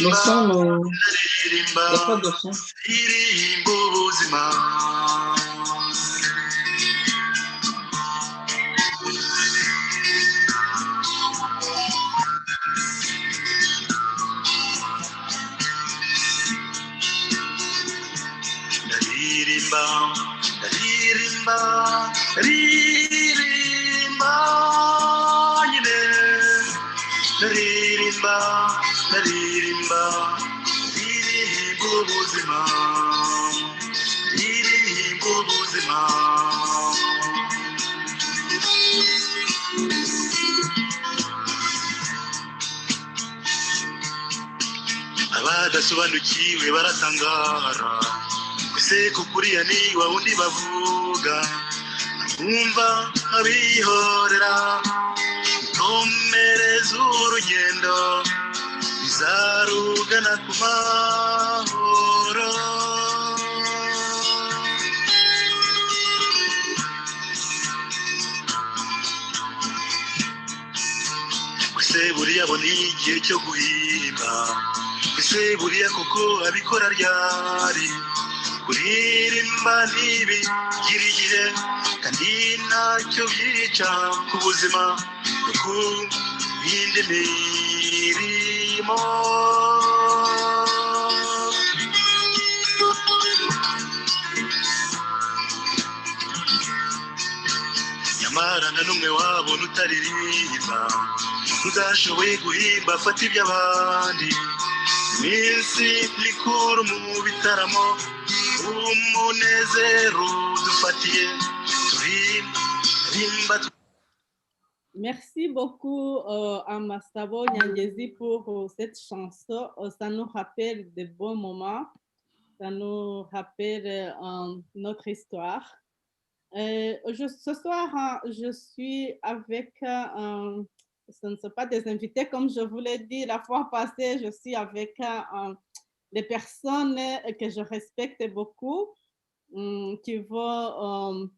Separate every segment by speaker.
Speaker 1: Le son, il n'y a pas de son.
Speaker 2: abadasobanukiwe baratangara ese kukuriya ni wa wundi bavuga bumva abihorera nkomereza urugendo bizarugana ku mahoro ese buriya bo ni igihe cyo guhimba ese buriya koko abikora ryari kuririmba ntibigira igihe kandi ntacyo byica ku buzima no ku yindi mirimo nyamara na n'umwe wabona utaririmba udashoboye guhimba afata iby'abandi iminsi mikuru mu bitaramo umunezero dufatiye turirimba.
Speaker 3: Merci beaucoup à Masabo Nyangezi pour cette chanson. Ça nous rappelle de bons moments. Ça nous rappelle notre histoire. Ce soir, je suis avec, ce ne sont pas des invités, comme je vous l'ai dit la fois passée, je suis avec des personnes que je respecte beaucoup, qui vont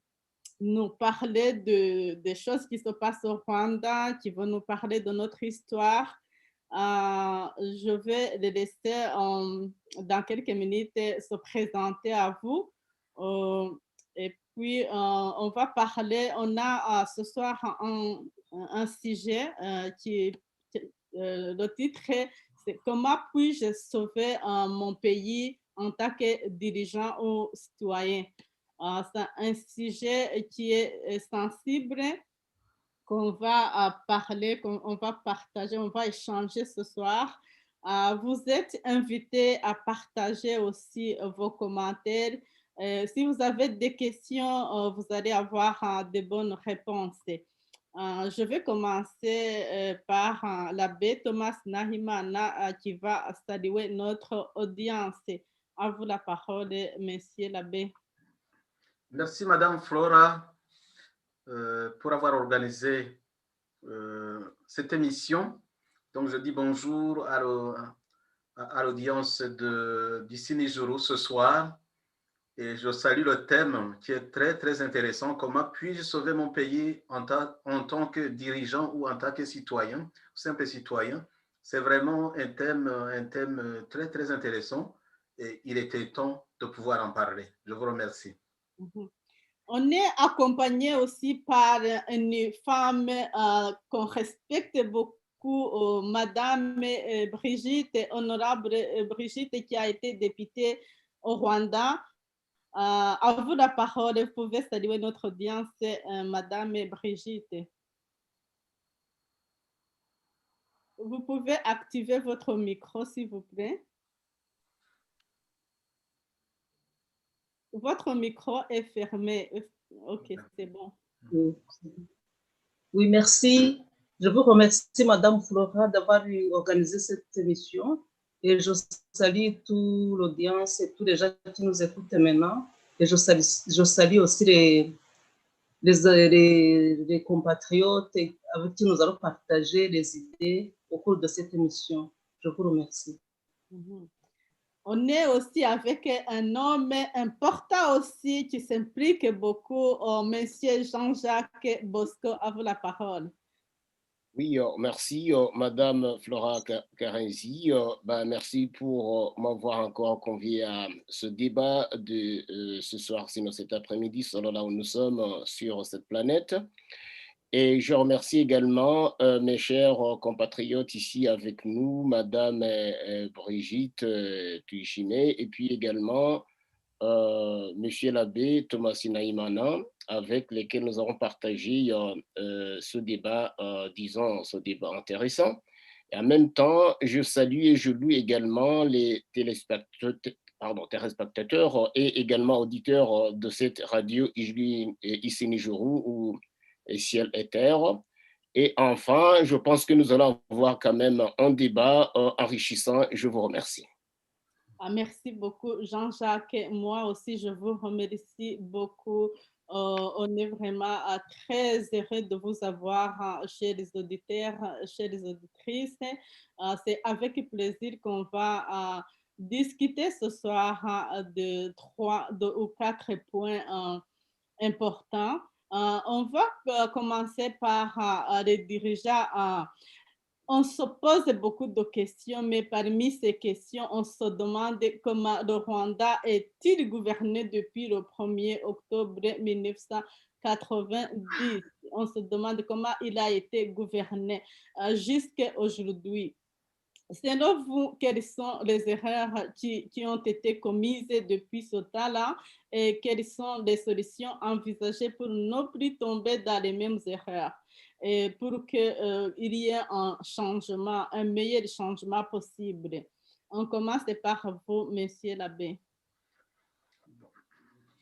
Speaker 3: nous parler des choses qui se passent au Rwanda, qui vont nous parler de notre histoire. Je vais les laisser dans quelques minutes se présenter à vous. Et puis, on va parler, on a ce soir un sujet le titre c'est « Comment puis-je sauver mon pays en tant que dirigeant ou citoyen ?» C'est un sujet qui est sensible, qu'on va parler, qu'on va partager, on va échanger ce soir. Vous êtes invités à partager aussi vos commentaires. Si vous avez des questions, vous allez avoir de bonnes réponses. Je vais commencer par l'abbé Thomas Nahimana qui va saluer notre audience. À vous la parole, monsieur l'abbé.
Speaker 4: Merci, Madame Flora, pour avoir organisé cette émission. Donc, je dis bonjour à l'audience du Sinijuru ce soir. Et je salue le thème qui est très, très intéressant. Comment puis-je sauver mon pays en tant que dirigeant ou en tant que citoyen, simple citoyen? C'est vraiment un thème très, très intéressant. Et il était temps de pouvoir en parler. Je vous remercie.
Speaker 3: On est accompagné aussi par une femme qu'on respecte beaucoup, Madame Brigitte, honorable Brigitte, qui a été députée au Rwanda. À vous la parole, vous pouvez saluer notre audience, Madame Brigitte. Vous pouvez activer votre micro, s'il vous plaît. Votre micro est fermé. Ok, c'est bon.
Speaker 1: Oui, merci. Je vous remercie, Madame Flora, d'avoir organisé cette émission. Et je salue toute l'audience et tous les gens qui nous écoutent maintenant. Et je salue aussi les compatriotes avec qui nous allons partager les idées au cours de cette émission. Je vous remercie.
Speaker 3: On est aussi avec un homme important aussi qui s'implique beaucoup, Monsieur Jean-Jacques Bosco. À vous la parole.
Speaker 5: Oui, merci, Madame Flora Karenzi. Merci pour m'avoir encore convié à ce débat de ce soir, sinon cet après-midi, selon là où nous sommes sur cette planète. Et je remercie également mes chers compatriotes ici avec nous, Madame Brigitte Tuishime, et puis également Monsieur l'abbé Thomas Sinaïmana, avec lesquels nous avons partagé ce débat, disons, ce débat intéressant. Et en même temps, je salue et je loue également les téléspectateurs et également auditeurs de cette radio ici Nijourou ou Ciel et Terre. Et enfin, je pense que nous allons avoir quand même un débat enrichissant. Je vous remercie.
Speaker 3: Merci beaucoup, Jean-Jacques. Moi aussi, je vous remercie beaucoup. On est vraiment très heureux de vous avoir, chers auditeurs, chères auditrices. C'est avec plaisir qu'on va discuter ce soir de 2 ou 4 points importants. On va commencer par les dirigeants. On se pose beaucoup de questions, mais parmi ces questions, on se demande comment le Rwanda est-il gouverné depuis le 1er octobre 1990. On se demande comment il a été gouverné jusqu'à aujourd'hui. Selon vous, quelles sont les erreurs qui ont été commises depuis ce temps-là et quelles sont les solutions envisagées pour ne plus tomber dans les mêmes erreurs et pour qu'il y ait un changement, un meilleur changement possible? On commence par vous, Monsieur l'abbé.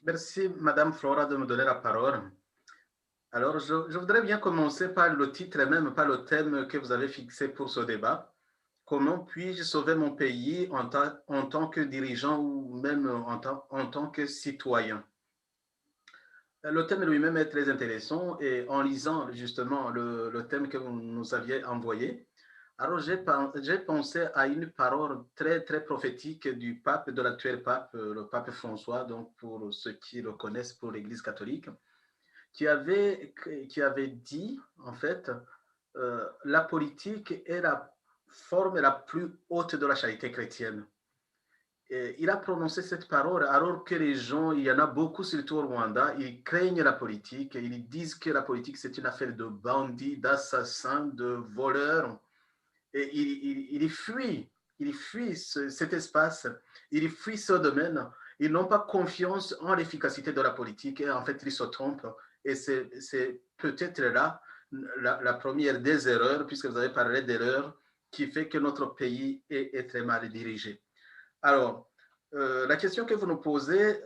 Speaker 4: Merci, Madame Flora, de me donner la parole. Alors, je voudrais bien commencer par le titre et même par le thème que vous avez fixé pour ce débat. Comment puis-je sauver mon pays en tant que dirigeant ou même en tant que citoyen? Le thème lui-même est très intéressant et en lisant justement le thème que vous nous aviez envoyé, alors j'ai pensé à une parole très, très prophétique du pape, de l'actuel pape, le pape François, donc pour ceux qui le connaissent pour l'Église catholique, qui avait dit, en fait, la politique est la forme la plus haute de la charité chrétienne. Et il a prononcé cette parole alors que les gens, il y en a beaucoup, surtout au Rwanda, ils craignent la politique. Ils disent que la politique, c'est une affaire de bandits, d'assassins, de voleurs. Et ils fuient cet espace, ils fuient ce domaine. Ils n'ont pas confiance en l'efficacité de la politique et en fait, ils se trompent. Et c'est peut-être là la première des erreurs, puisque vous avez parlé d'erreurs, qui fait que notre pays est très mal dirigé. Alors, la question que vous nous posez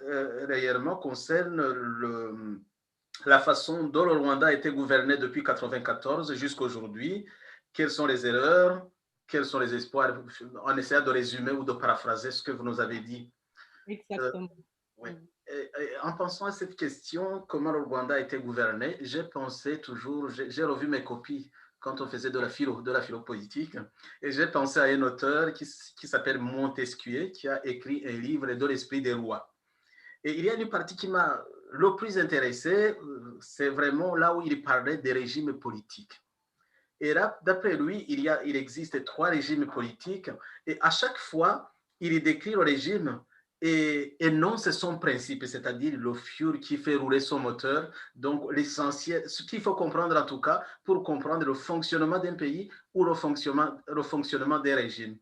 Speaker 4: réellement concerne la façon dont le Rwanda a été gouverné depuis 1994 jusqu'à aujourd'hui. Quelles sont les erreurs? Quels sont les espoirs? En essayant de résumer ou de paraphraser ce que vous nous avez dit.
Speaker 3: Exactement.
Speaker 4: Oui. Et en pensant à cette question, comment le Rwanda a été gouverné, j'ai pensé toujours, j'ai revu mes copies quand on faisait de la philo politique, et j'ai pensé à un auteur qui s'appelle Montesquieu, qui a écrit un livre de l'esprit des lois. Et il y a une partie qui m'a le plus intéressé, c'est vraiment là où il parlait des régimes politiques. Et là, d'après lui, il existe 3 régimes politiques, et à chaque fois, il décrit le régime et énonce son principe, c'est-à-dire le fuel qui fait rouler son moteur. Donc, l'essentiel, ce qu'il faut comprendre en tout cas, pour comprendre le fonctionnement d'un pays ou le fonctionnement des régimes.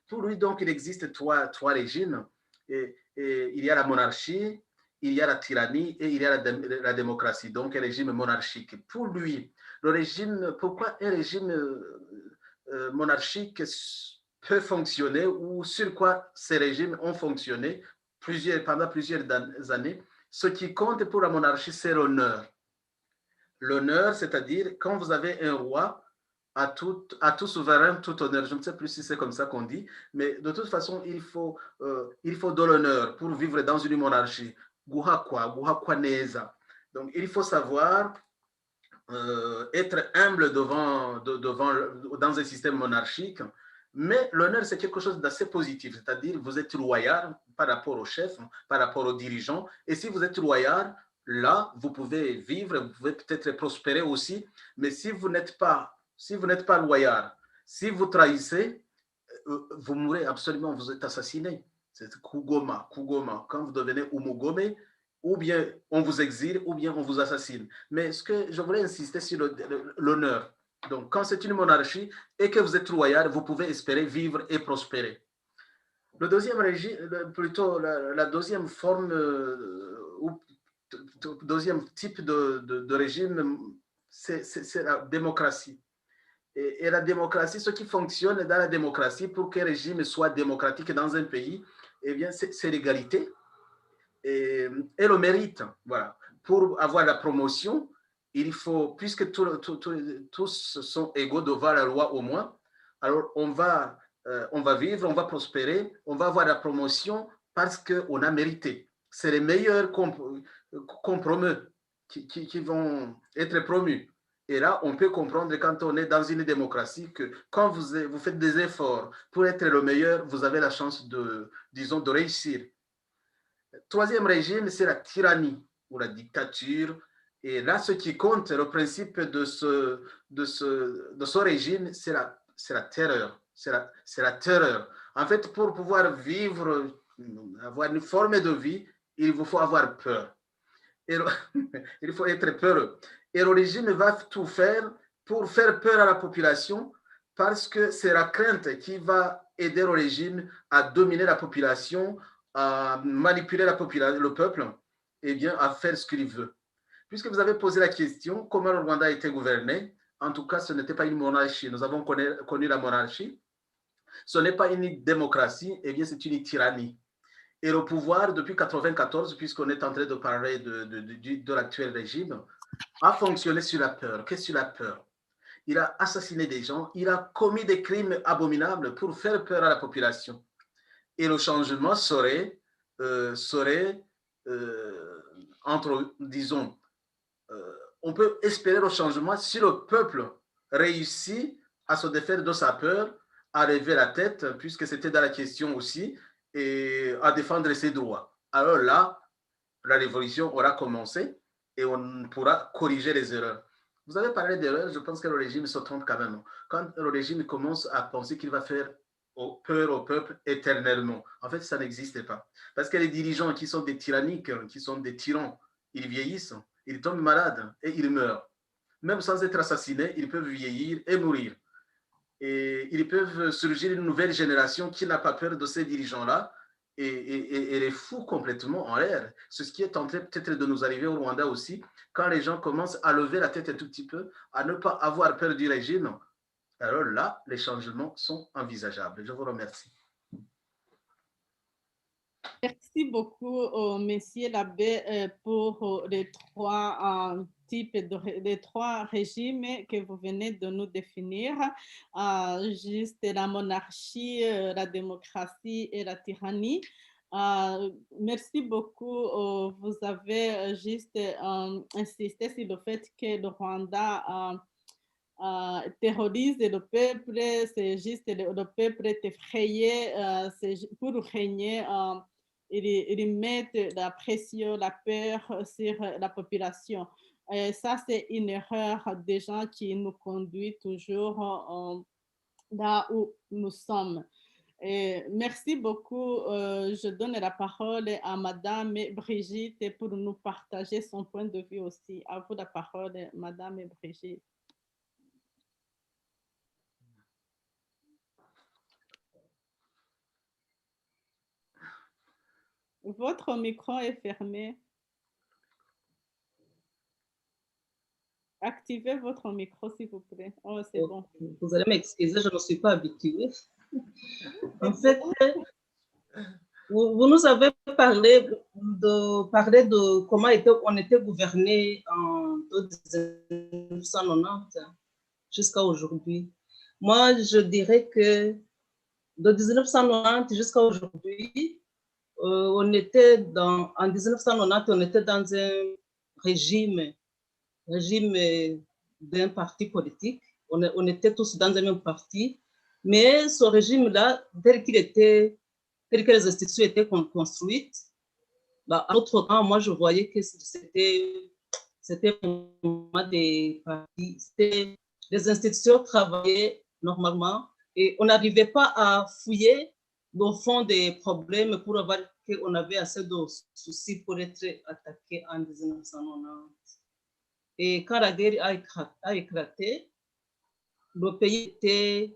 Speaker 4: Pour lui, donc, il existe trois régimes. Et il y a la monarchie, il y a la tyrannie et il y a la démocratie, donc un régime monarchique. Pour lui, le régime, pourquoi un régime monarchique peut fonctionner ou sur quoi ces régimes ont fonctionné pendant plusieurs années? Ce qui compte pour la monarchie, c'est l'honneur. L'honneur, c'est-à-dire quand vous avez un roi, à tout souverain, tout honneur. Je ne sais plus si c'est comme ça qu'on dit, mais de toute façon, il faut de l'honneur pour vivre dans une monarchie. Guhakwa neza. Donc, il faut savoir être humble dans un système monarchique, mais l'honneur, c'est quelque chose d'assez positif, c'est-à-dire vous êtes loyal par rapport au chef, par rapport aux dirigeants, et si vous êtes loyal, là, vous pouvez vivre, vous pouvez peut-être prospérer aussi, mais si vous n'êtes pas Si vous n'êtes pas loyal, si vous trahissez, vous mourrez absolument, vous êtes assassiné. C'est Kugoma, Kugoma. Quand vous devenez Umugome, ou bien on vous exile, ou bien on vous assassine. Mais ce que je voulais insister sur l'honneur. Donc, quand c'est une monarchie et que vous êtes loyal, vous pouvez espérer vivre et prospérer. Le deuxième régime, plutôt la deuxième forme ou deuxième type de régime, c'est la démocratie. Et la démocratie, ce qui fonctionne dans la démocratie pour qu'un régime soit démocratique dans un pays, eh bien, c'est l'égalité et le mérite. Voilà. Pour avoir la promotion, il faut, puisque tous sont égaux devant la loi au moins, alors on va vivre, on va prospérer, on va avoir la promotion parce qu'on a mérité. C'est les meilleurs qu'on promeut qui vont être promus. Et là, on peut comprendre quand on est dans une démocratie que quand vous faites des efforts pour être le meilleur, vous avez la chance de réussir. Troisième régime, c'est la tyrannie ou la dictature. Et là, ce qui compte, le principe de ce régime, c'est la terreur. C'est la terreur. En fait, pour pouvoir vivre, avoir une forme de vie, il vous faut avoir peur. Il faut être peureux. Et le régime va tout faire pour faire peur à la population parce que c'est la crainte qui va aider le régime à dominer la population, à manipuler le peuple et bien à faire ce qu'il veut. Puisque vous avez posé la question, comment le Rwanda a été gouverné, en tout cas, ce n'était pas une monarchie. Nous avons connu la monarchie. Ce n'est pas une démocratie, eh bien, c'est une tyrannie. Et le pouvoir, depuis 1994, puisqu'on est en train de parler de l'actuel régime, a fonctionné sur la peur. Qu'est-ce que sur la peur? Il a assassiné des gens, il a commis des crimes abominables pour faire peur à la population. Et le changement serait entre, disons, on peut espérer le changement si le peuple réussit à se défaire de sa peur, à lever la tête, puisque c'était dans la question aussi, et à défendre ses droits. Alors là, la révolution aura commencé et on pourra corriger les erreurs. Vous avez parlé d'erreurs, je pense que le régime se trompe quand même. Quand le régime commence à penser qu'il va faire peur au peuple éternellement, en fait, ça n'existe pas. Parce que les dirigeants qui sont des tyranniques, qui sont des tyrans, ils vieillissent, ils tombent malades et ils meurent. Même sans être assassinés, ils peuvent vieillir et mourir. Et ils peuvent surgir une nouvelle génération qui n'a pas peur de ces dirigeants-là et les fout complètement en l'air. C'est ce qui est en train peut-être de nous arriver au Rwanda aussi, quand les gens commencent à lever la tête un tout petit peu, à ne pas avoir peur du régime. Alors là, les changements sont envisageables. Je vous remercie.
Speaker 3: Merci beaucoup, Monsieur l'abbé, pour les trois types les trois régimes que vous venez de nous définir, juste la monarchie, la démocratie et la tyrannie. Merci beaucoup. Vous avez juste insisté sur le fait que le Rwanda terrorise le peuple, c'est juste le peuple est effrayé, c'est pour régner. Ils mettent la pression, la peur sur la population. Et ça, c'est une erreur des gens qui nous conduit toujours là où nous sommes. Et merci beaucoup. Je donne la parole à Madame Brigitte pour nous partager son point de vue aussi. À vous la parole, Madame Brigitte. Votre micro est fermé. Activez votre micro, s'il vous plaît. Oh, c'est bon.
Speaker 1: Vous allez m'excuser, je ne suis pas habituée. En fait, vous nous avez parlé de comment on était gouverné en 1990 jusqu'à aujourd'hui. Moi, je dirais que de 1990 jusqu'à aujourd'hui, en 1990, on était dans un régime d'un parti politique. On était tous dans un même parti. Mais ce régime-là, tel que les institutions étaient construites, à notre temps, moi, je voyais que c'était des partis, c'était les institutions travaillaient normalement et on n'arrivait pas à fouiller au fond des problèmes pour voir qu'on avait assez de soucis pour être attaqué en 1990. Et quand la guerre a éclaté, le pays était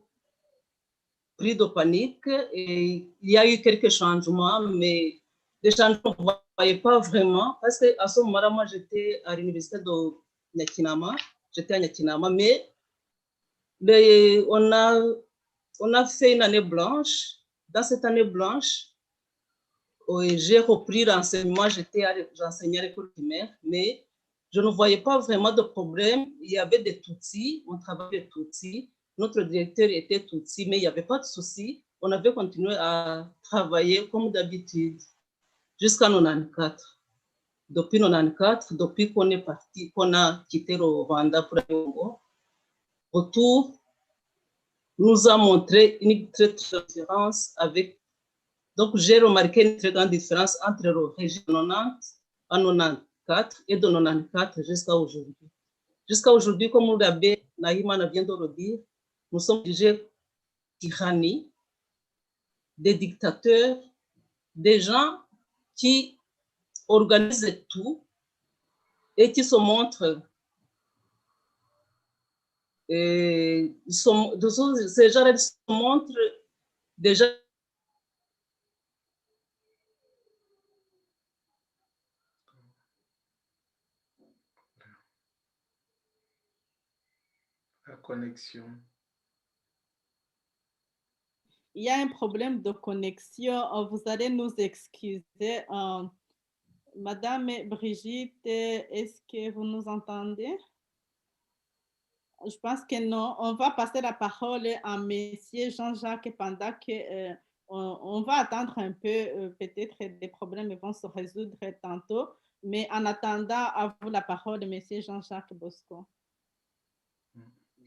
Speaker 1: pris de panique et il y a eu quelques changements, mais les changements, on ne voyait pas vraiment parce qu'à ce moment-là, moi, j'étais à l'université de Nyakinama, mais on a fait une année blanche. Dans cette année blanche, j'ai repris l'enseignement, j'enseignais à l'école primaire, mais je ne voyais pas vraiment de problème. Il y avait des Tutsis, on travaillait des Tutsis. Notre directeur était Tutsi, mais il n'y avait pas de souci. On avait continué à travailler comme d'habitude jusqu'en 94. Depuis 94, depuis qu'on est parti, qu'on a quitté le Rwanda pour aller au Congo, retour nous a montré une très grande différence avec. Donc, j'ai remarqué une très grande différence entre le régime de 90 en 94 et de 94 jusqu'à aujourd'hui. Jusqu'à aujourd'hui, comme l'abbé Naïmana vient de le dire, nous sommes obligés tyrannie, des dictateurs, des gens qui organisent tout et qui se montrent. Ces gens se montrent déjà.
Speaker 4: La connexion.
Speaker 3: Il y a un problème de connexion. Vous allez nous excuser. Madame Brigitte, est-ce que vous nous entendez? Je pense que non. On va passer la parole à Monsieur Jean-Jacques pendant que on va attendre un peu. Peut-être des problèmes vont se résoudre tantôt. Mais en attendant, à vous la parole, Monsieur Jean-Jacques Bosco.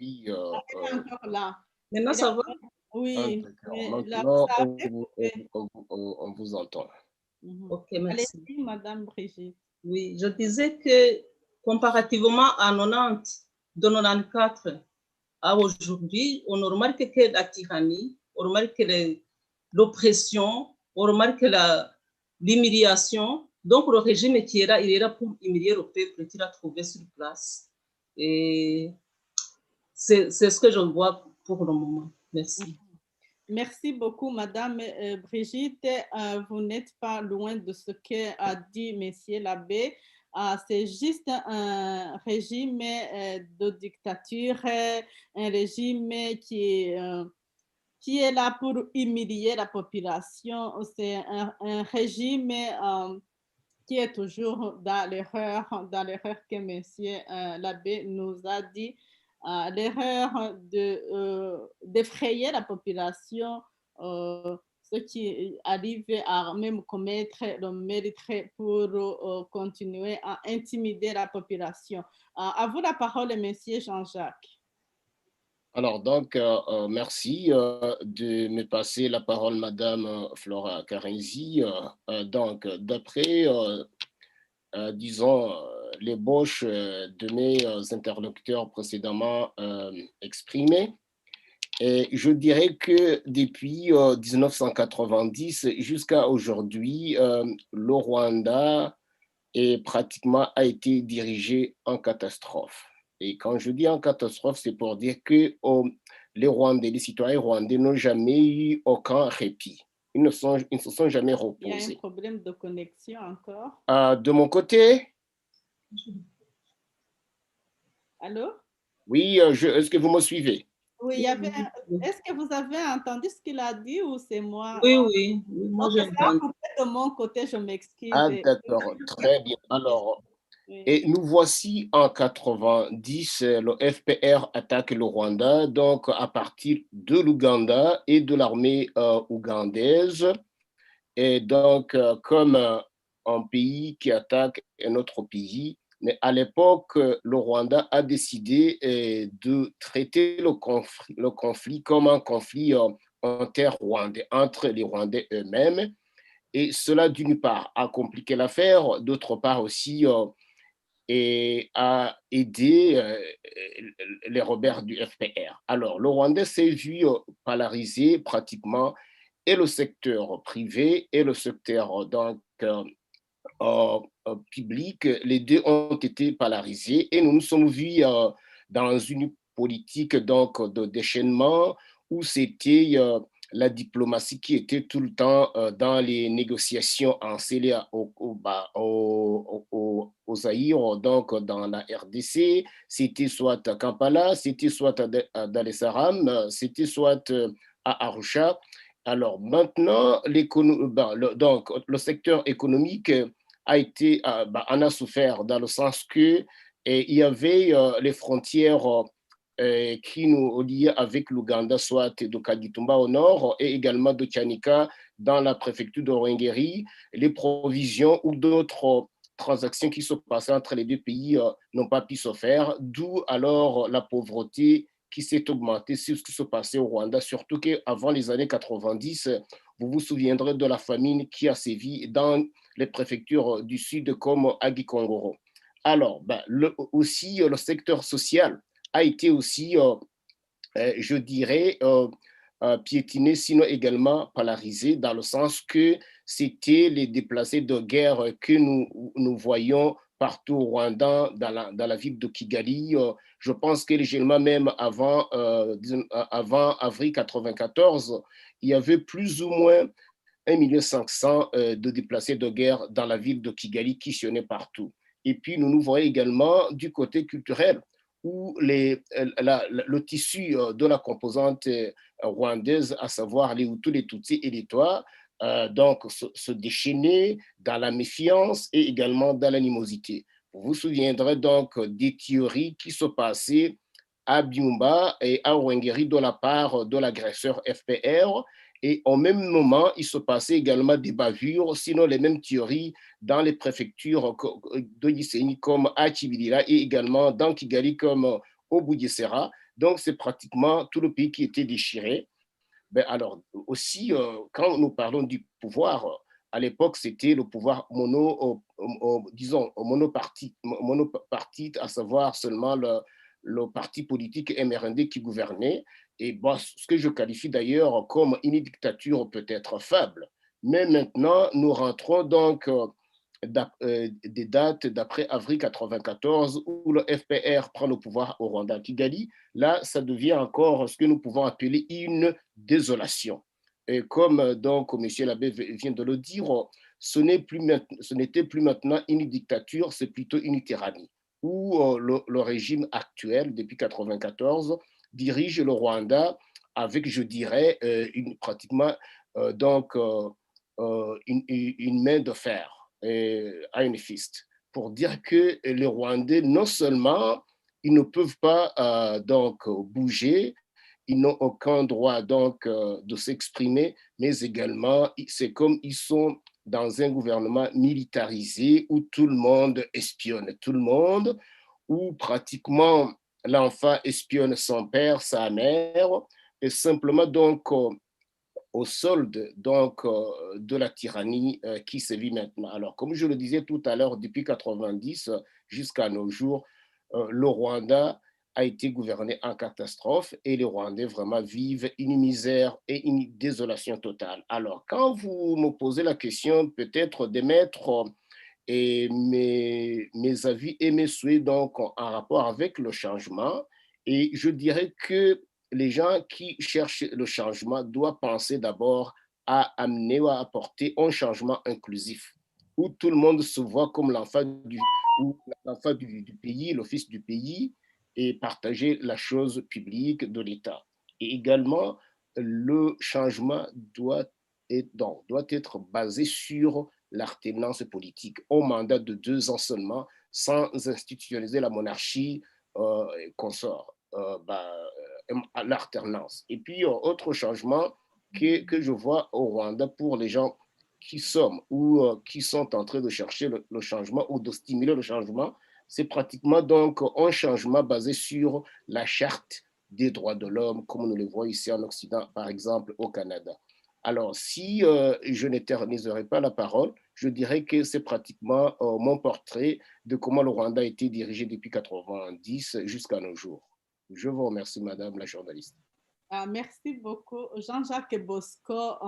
Speaker 5: Oui,
Speaker 3: encore là.
Speaker 1: Maintenant, ça va?
Speaker 3: Oui.
Speaker 5: Maintenant, on vous entend.
Speaker 1: Ok, merci.
Speaker 3: Allez-y, Madame Brigitte.
Speaker 1: Oui, je disais que comparativement à 90, de 94 à aujourd'hui, on remarque que la tyrannie, on remarque l'oppression, on remarque l'humiliation. Donc, le régime qui est là, il est là pour humilier le peuple qu'il a trouvé sur place. Et c'est ce que je vois pour le moment. Merci.
Speaker 3: Merci beaucoup, Madame Brigitte. Vous n'êtes pas loin de ce qu'a dit Monsieur l'abbé. C'est juste un régime de dictature, un régime qui est là pour humilier la population. C'est un régime qui est toujours dans l'erreur que Monsieur l'abbé nous a dit. L'erreur d'effrayer la population, ceux qui arrivent à même commettre le mérite pour continuer à intimider la population. À vous la parole, Monsieur Jean-Jacques.
Speaker 5: Alors, donc, merci de me passer la parole, Madame Flora Karenzi. Donc, d'après, disons, l'ébauche de mes interlocuteurs précédemment exprimés, et je dirais que depuis 1990 jusqu'à aujourd'hui, le Rwanda a été dirigé en catastrophe. Et quand je dis en catastrophe, c'est pour dire que les citoyens rwandais n'ont jamais eu aucun répit. Ils ne se sont jamais reposés.
Speaker 3: Il y a un problème de connexion encore.
Speaker 5: De mon côté?
Speaker 3: Allô?
Speaker 5: Oui, est-ce que vous me suivez?
Speaker 3: Oui, il y avait. Est-ce que vous avez entendu ce qu'il a dit ou c'est moi?
Speaker 1: Oui. Moi, j'ai entendu.
Speaker 3: De mon côté, je m'excuse.
Speaker 5: Ah, d'accord, très bien. Alors, et nous voici en 90, le FPR attaque le Rwanda, donc à partir de l'Ouganda et de l'armée ougandaise. Et donc, comme un pays qui attaque un autre pays, mais à l'époque, le Rwanda a décidé de traiter le conflit comme un conflit inter-rwandais, entre les Rwandais eux-mêmes. Et cela, d'une part, a compliqué l'affaire, d'autre part aussi, et a aidé les rebelles du FPR. Alors, le Rwanda s'est vu polarisé pratiquement, et le secteur privé et le secteur donc, public, les deux ont été polarisés et nous nous sommes vus dans une politique donc, de déchaînement où c'était la diplomatie qui était tout le temps dans les négociations en scellé au Zaïre, donc dans la RDC, c'était soit à Kampala, c'était soit à Dar es Salaam, c'était soit à Arusha. Alors maintenant, donc, le secteur économique en a souffert dans le sens que il y avait les frontières qui nous liaient avec l'Ouganda, soit de Kagitumba au nord et également de Tchanika dans la préfecture de Rwengeri. Les provisions ou d'autres transactions qui se passaient entre les deux pays n'ont pas pu se faire, d'où alors la pauvreté qui s'est augmentée sur ce qui se passait au Rwanda, surtout qu'avant les années 90, vous vous souviendrez de la famine qui a sévi dans les préfectures du sud comme Agikongoro. Alors, aussi, le secteur social a été aussi, je dirais, piétiné, sinon également polarisé, dans le sens que c'était les déplacés de guerre que nous voyons partout au Rwanda, dans la ville de Kigali. Je pense que légèrement même avant avril 94, il y avait plus ou moins 1,5 million de déplacés de guerre dans la ville de Kigali qui sionnaient partout. Et puis, nous nous voyons également du côté culturel, où le tissu de la composante rwandaise, à savoir les Hutus, les Tutsis et les Twa, donc se déchaîner dans la méfiance et également dans l'animosité. Vous vous souviendrez donc des théories qui se passaient à Byumba et à Rwengeri de la part de l'agresseur FPR. Et au même moment, il se passait également des bavures, sinon les mêmes théories dans les préfectures de Gisenyi comme à Chibilira et également dans Kigali comme au Bugesera. Donc, c'est pratiquement tout le pays qui était déchiré. Alors, aussi, quand nous parlons du pouvoir, à l'époque, c'était le pouvoir monopartite, à savoir seulement le parti politique MRND qui gouvernait. Et bon, ce que je qualifie d'ailleurs comme une dictature peut-être faible. Mais maintenant, nous rentrons donc des dates d'après avril 94 où le FPR prend le pouvoir au Rwanda, Kigali. Là, ça devient encore ce que nous pouvons appeler une désolation. Et comme donc M. l'abbé vient de le dire, ce n'était plus maintenant une dictature, c'est plutôt une tyrannie, où le régime actuel, depuis 94, dirige le Rwanda avec, je dirais, pratiquement une main de fer, Iron Fist, pour dire que les Rwandais, non seulement ils ne peuvent pas donc bouger, ils n'ont aucun droit donc de s'exprimer, mais également c'est comme ils sont dans un gouvernement militarisé où tout le monde espionne tout le monde, où pratiquement l'enfant espionne son père, sa mère, et simplement donc au solde donc, de la tyrannie qui se vit maintenant. Alors, comme je le disais tout à l'heure, depuis 90 jusqu'à nos jours, le Rwanda a été gouverné en catastrophe et les Rwandais vraiment vivent une misère et une désolation totale. Alors, quand vous me posez la question peut-être de mettre mes avis et mes souhaits donc en rapport avec le changement, et je dirais que les gens qui cherchent le changement doivent penser d'abord à amener ou à apporter un changement inclusif, où tout le monde se voit comme l'enfant du pays, le fils du pays, et partager la chose publique de l'État. Et également, le changement doit être basé sur l'alternance politique, au mandat de 2 ans seulement, sans institutionnaliser la monarchie consort. À l'alternance. Et puis, autre changement que je vois au Rwanda pour les gens qui sommes ou qui sont en train de chercher le changement ou de stimuler le changement, c'est pratiquement donc un changement basé sur la charte des droits de l'homme, comme nous le voyons ici en Occident, par exemple au Canada. Alors, si je n'éterniserai pas la parole, je dirais que c'est pratiquement mon portrait de comment le Rwanda a été dirigé depuis 90 jusqu'à nos jours. Je vous remercie, Madame la journaliste.
Speaker 3: Merci beaucoup, Jean-Jacques Bosco.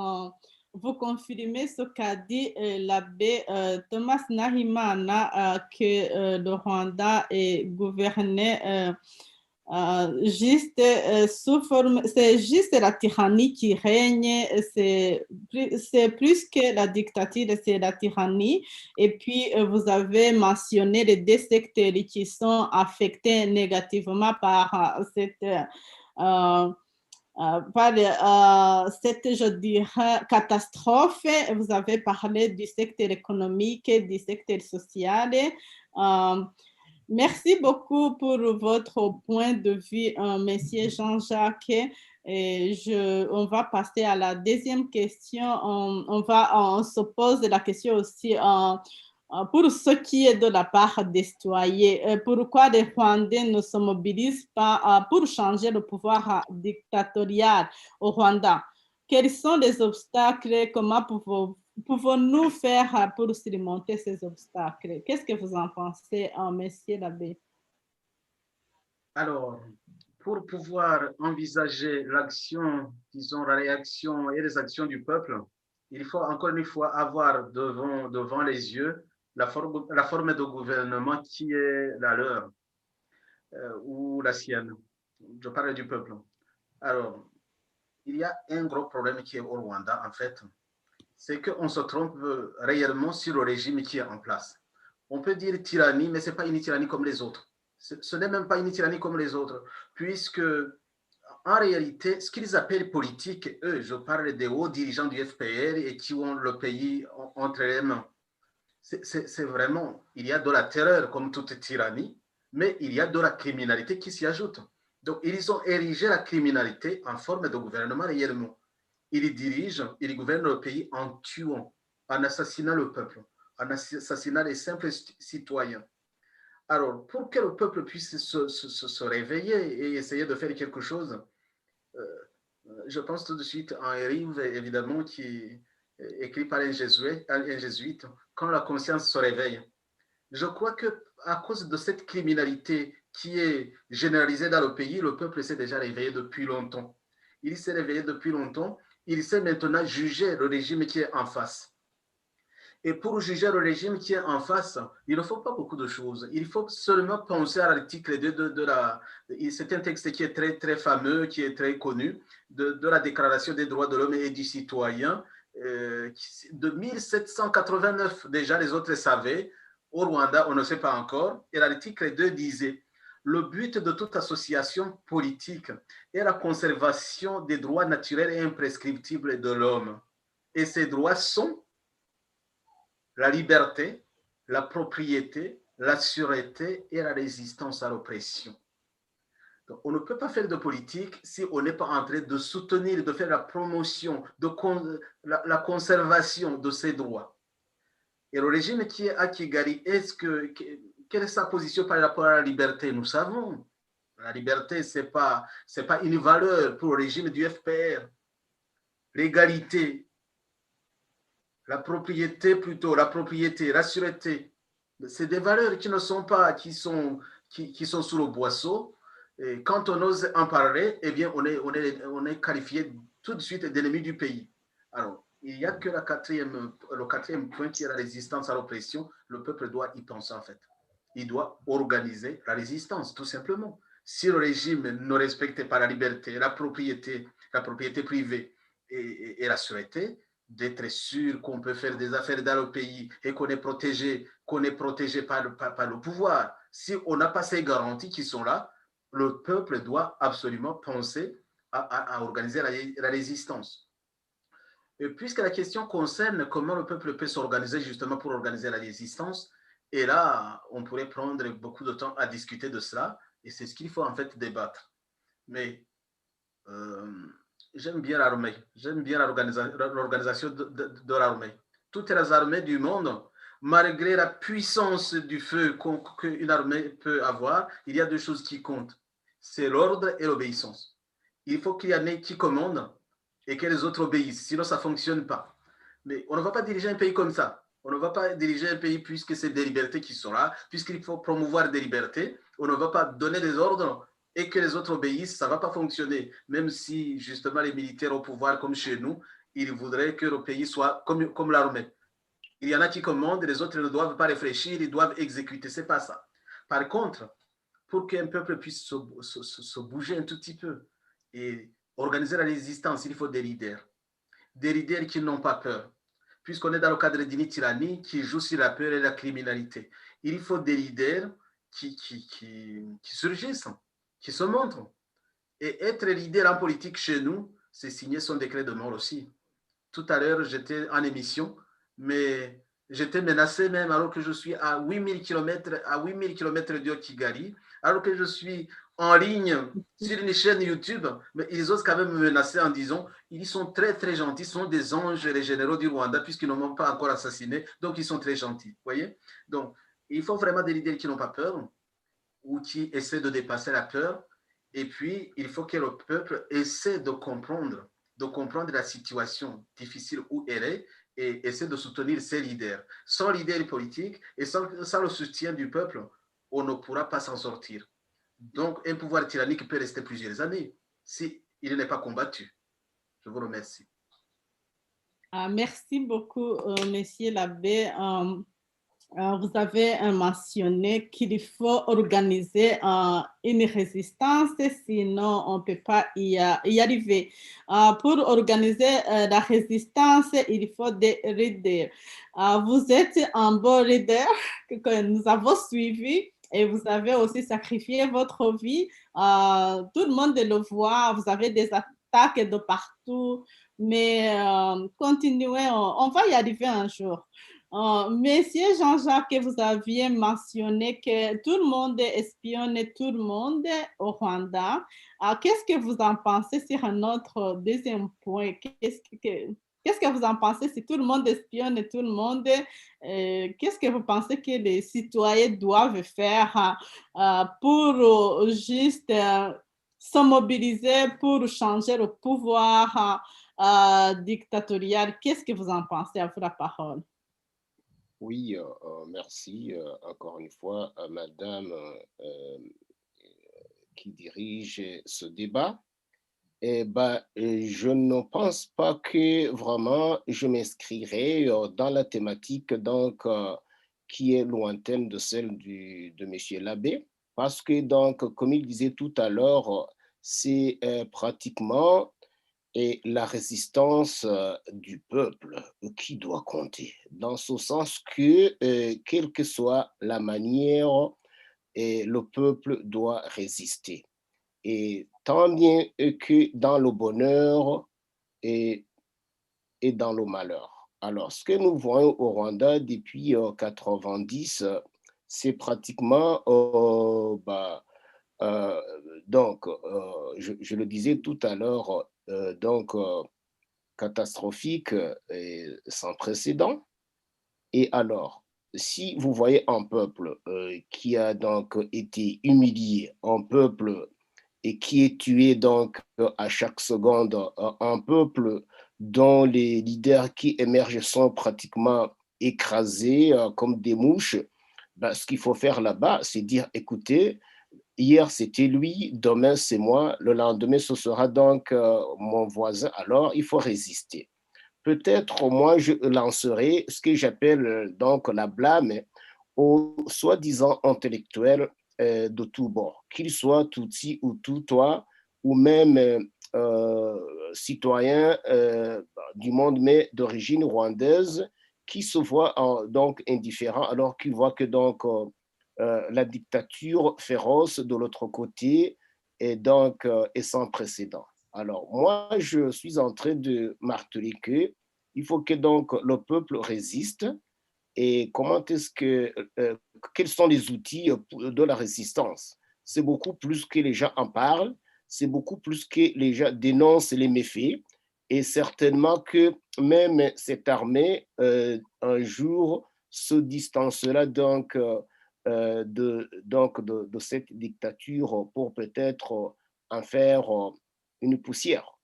Speaker 3: Vous confirmez ce qu'a dit l'abbé Thomas Nahimana, que le Rwanda est gouverné juste sous forme, c'est juste la tyrannie qui règne, c'est plus que la dictature, c'est la tyrannie. Et puis, vous avez mentionné les deux secteurs qui sont affectés négativement par cette je dirais, catastrophe. Vous avez parlé du secteur économique, du secteur social. Merci beaucoup pour votre point de vue, Monsieur Jean-Jacques. On va passer à la deuxième question. On se pose la question aussi pour ce qui est de la part des citoyens. Pourquoi les Rwandais ne se mobilisent pas pour changer le pouvoir dictatorial au Rwanda? Quels sont les obstacles? Comment pouvons-nous faire pour surmonter ces obstacles? Qu'est-ce que vous en pensez, Monsieur l'abbé?
Speaker 4: Alors, pour pouvoir envisager l'action, disons, la réaction et les actions du peuple, il faut encore une fois avoir devant les yeux la forme de gouvernement qui est la leur ou la sienne. Je parle du peuple. Alors, il y a un gros problème qui est au Rwanda, en fait, c'est qu'on se trompe réellement sur le régime qui est en place. On peut dire tyrannie, mais ce n'est pas une tyrannie comme les autres. Ce n'est même pas une tyrannie comme les autres, puisque en réalité, ce qu'ils appellent politique, eux, je parle des hauts dirigeants du FPR et qui ont le pays entre les mains. C'est vraiment, il y a de la terreur comme toute tyrannie, mais il y a de la criminalité qui s'y ajoute. Donc, ils ont érigé la criminalité en forme de gouvernement réellement. Ils gouvernent le pays en tuant, en assassinant le peuple, en assassinant les simples citoyens. Alors, pour que le peuple puisse se réveiller et essayer de faire quelque chose, je pense tout de suite à un livre, évidemment, qui est écrit par un jésuite, Quand la conscience se réveille. Je crois qu'à cause de cette criminalité qui est généralisée dans le pays, le peuple s'est déjà réveillé depuis longtemps. Il s'est réveillé depuis longtemps. Il sait maintenant juger le régime qui est en face. Et pour juger le régime qui est en face, il ne faut pas beaucoup de choses. Il faut seulement penser à l'article 2 de la... C'est un texte qui est très, très fameux, qui est très connu, de la Déclaration des droits de l'homme et du citoyen, de 1789. Déjà, les autres savaient. Au Rwanda, on ne sait pas encore. Et l'article 2 disait « Le but de toute association politique est la conservation des droits naturels et imprescriptibles de l'homme. Et ces droits sont la liberté, la propriété, la sûreté et la résistance à l'oppression. » Donc, on ne peut pas faire de politique si on n'est pas en train de soutenir, de faire la promotion, la conservation de ces droits. Et le régime qui est à Kigali, quelle est sa position par rapport à la liberté? Nous savons, la liberté, ce n'est pas une valeur pour le régime du FPR. L'égalité, la propriété plutôt, la sûreté, c'est des valeurs qui ne sont pas, qui sont sous le boisseau. Et quand on ose en parler, eh bien, on est qualifié tout de suite d'ennemi du pays. Alors, il n'y a que le quatrième point qui est la résistance à l'oppression. Le peuple doit y penser en fait. Il doit organiser la résistance, tout simplement. Si le régime ne respecte pas la liberté, la propriété privée et la sûreté, d'être sûr qu'on peut faire des affaires dans le pays et qu'on est protégé par le pouvoir. Si on n'a pas ces garanties qui sont là, le peuple doit absolument penser à organiser la résistance. Et puisque la question concerne comment le peuple peut s'organiser justement pour organiser la résistance, et là, on pourrait prendre beaucoup de temps à discuter de cela, et c'est ce qu'il faut en fait débattre. Mais j'aime bien l'armée, j'aime bien l'organisation de l'armée. Toutes les armées du monde, malgré la puissance du feu qu'une armée peut avoir, il y a deux choses qui comptent. C'est l'ordre et l'obéissance. Il faut qu'il y en ait qui commandent et que les autres obéissent. Sinon, ça ne fonctionne pas. Mais on ne va pas diriger un pays comme ça. On ne va pas diriger un pays puisque c'est des libertés qui sont là, puisqu'il faut promouvoir des libertés. On ne va pas donner des ordres et que les autres obéissent. Ça ne va pas fonctionner. Même si, justement, les militaires au pouvoir, comme chez nous, ils voudraient que le pays soit comme l'armée. Il y en a qui commandent, les autres ne doivent pas réfléchir, ils doivent exécuter. Ce n'est pas ça. Par contre, pour qu'un peuple puisse se bouger un tout petit peu et organiser la résistance, il faut des leaders. Des leaders qui n'ont pas peur. Puisqu'on est dans le cadre d'une tyrannie qui joue sur la peur et la criminalité. Il faut des leaders qui surgissent, qui se montrent. Et être leader en politique chez nous, c'est signer son décret de mort aussi. Tout à l'heure, j'étais en émission, mais j'étais menacé même alors que je suis à 8000 km de Kigali, alors que je suis en ligne sur une chaîne YouTube, mais ils osent quand même me menacer en disant ils sont très très gentils, ils sont des anges, les généraux du Rwanda, puisqu'ils ne m'ont pas encore assassiné, donc ils sont très gentils. Vous voyez? Donc, il faut vraiment des leaders qui n'ont pas peur ou qui essaient de dépasser la peur. Et puis, il faut que le peuple essaie de comprendre la situation difficile où elle est et essaie de soutenir ses leaders. Sans leader politique et sans le soutien du peuple, on ne pourra pas s'en sortir. Donc, un pouvoir tyrannique peut rester plusieurs années s'il n'est pas combattu. Je vous remercie.
Speaker 3: Merci beaucoup, Monsieur l'abbé. Vous avez mentionné qu'il faut organiser une résistance, sinon on ne peut pas y arriver. Pour organiser la résistance, il faut des leaders. Vous êtes un bon leader que nous avons suivi et vous avez aussi sacrifié votre vie. Tout le monde le voit, vous avez des attaques de partout, mais continuez, on va y arriver un jour. Monsieur Jean-Jacques, vous aviez mentionné que tout le monde espionne tout le monde au Rwanda. Qu'est-ce que vous en pensez sur un autre deuxième point? Qu'est-ce que vous en pensez si tout le monde espionne tout le monde? Qu'est-ce que vous pensez que les citoyens doivent faire pour juste se mobiliser pour changer le pouvoir dictatorial? Qu'est-ce que vous en pensez? À vous la parole.
Speaker 5: Oui, merci encore une fois à Madame qui dirige ce débat. Eh ben, je ne pense pas que vraiment je m'inscrirai dans la thématique donc, qui est lointaine de celle de M. l'abbé, parce que donc, comme il disait tout à l'heure, c'est pratiquement et la résistance du peuple qui doit compter, dans ce sens que, quelle que soit la manière, le peuple doit résister. Et tant bien que dans le bonheur et dans le malheur. Alors, ce que nous voyons au Rwanda depuis 90, c'est pratiquement, donc, je le disais tout à l'heure, donc, catastrophique et sans précédent. Et alors, si vous voyez un peuple qui a donc été humilié, un peuple et qui est tué donc à chaque seconde, un peuple dont les leaders qui émergent sont pratiquement écrasés comme des mouches, ben, ce qu'il faut faire là-bas, c'est dire, écoutez, hier c'était lui, demain c'est moi, le lendemain ce sera donc mon voisin, alors il faut résister. Peut-être moi je lancerai ce que j'appelle donc la blâme aux soi-disant intellectuels de tous bords, qu'ils soient Tutsi ou Tutwa, ou même citoyens du monde, mais d'origine rwandaise, qui se voient donc indifférents alors qu'ils voient que donc la dictature féroce de l'autre côté est donc est sans précédent. Alors moi, je suis en train de marteler qu'il faut que donc le peuple résiste. Et comment est-ce que, quels sont les outils de la résistance? C'est beaucoup plus que les gens en parlent, c'est beaucoup plus que les gens dénoncent les méfaits, et certainement que même cette armée, un jour, se distancera donc, de cette dictature pour peut-être en faire une poussière.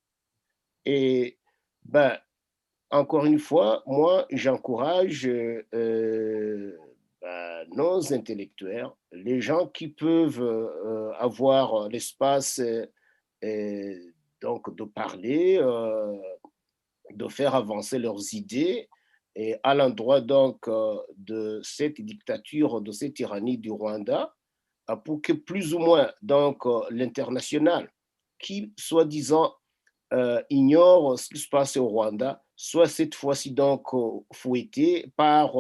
Speaker 5: Et ben, encore une fois, moi, j'encourage nos intellectuels, les gens qui peuvent avoir l'espace donc de parler, de faire avancer leurs idées et à l'endroit donc de cette dictature, de cette tyrannie du Rwanda, pour que plus ou moins donc l'international, qui soi-disant ignore ce qui se passe au Rwanda, soit cette fois-ci donc fouetté par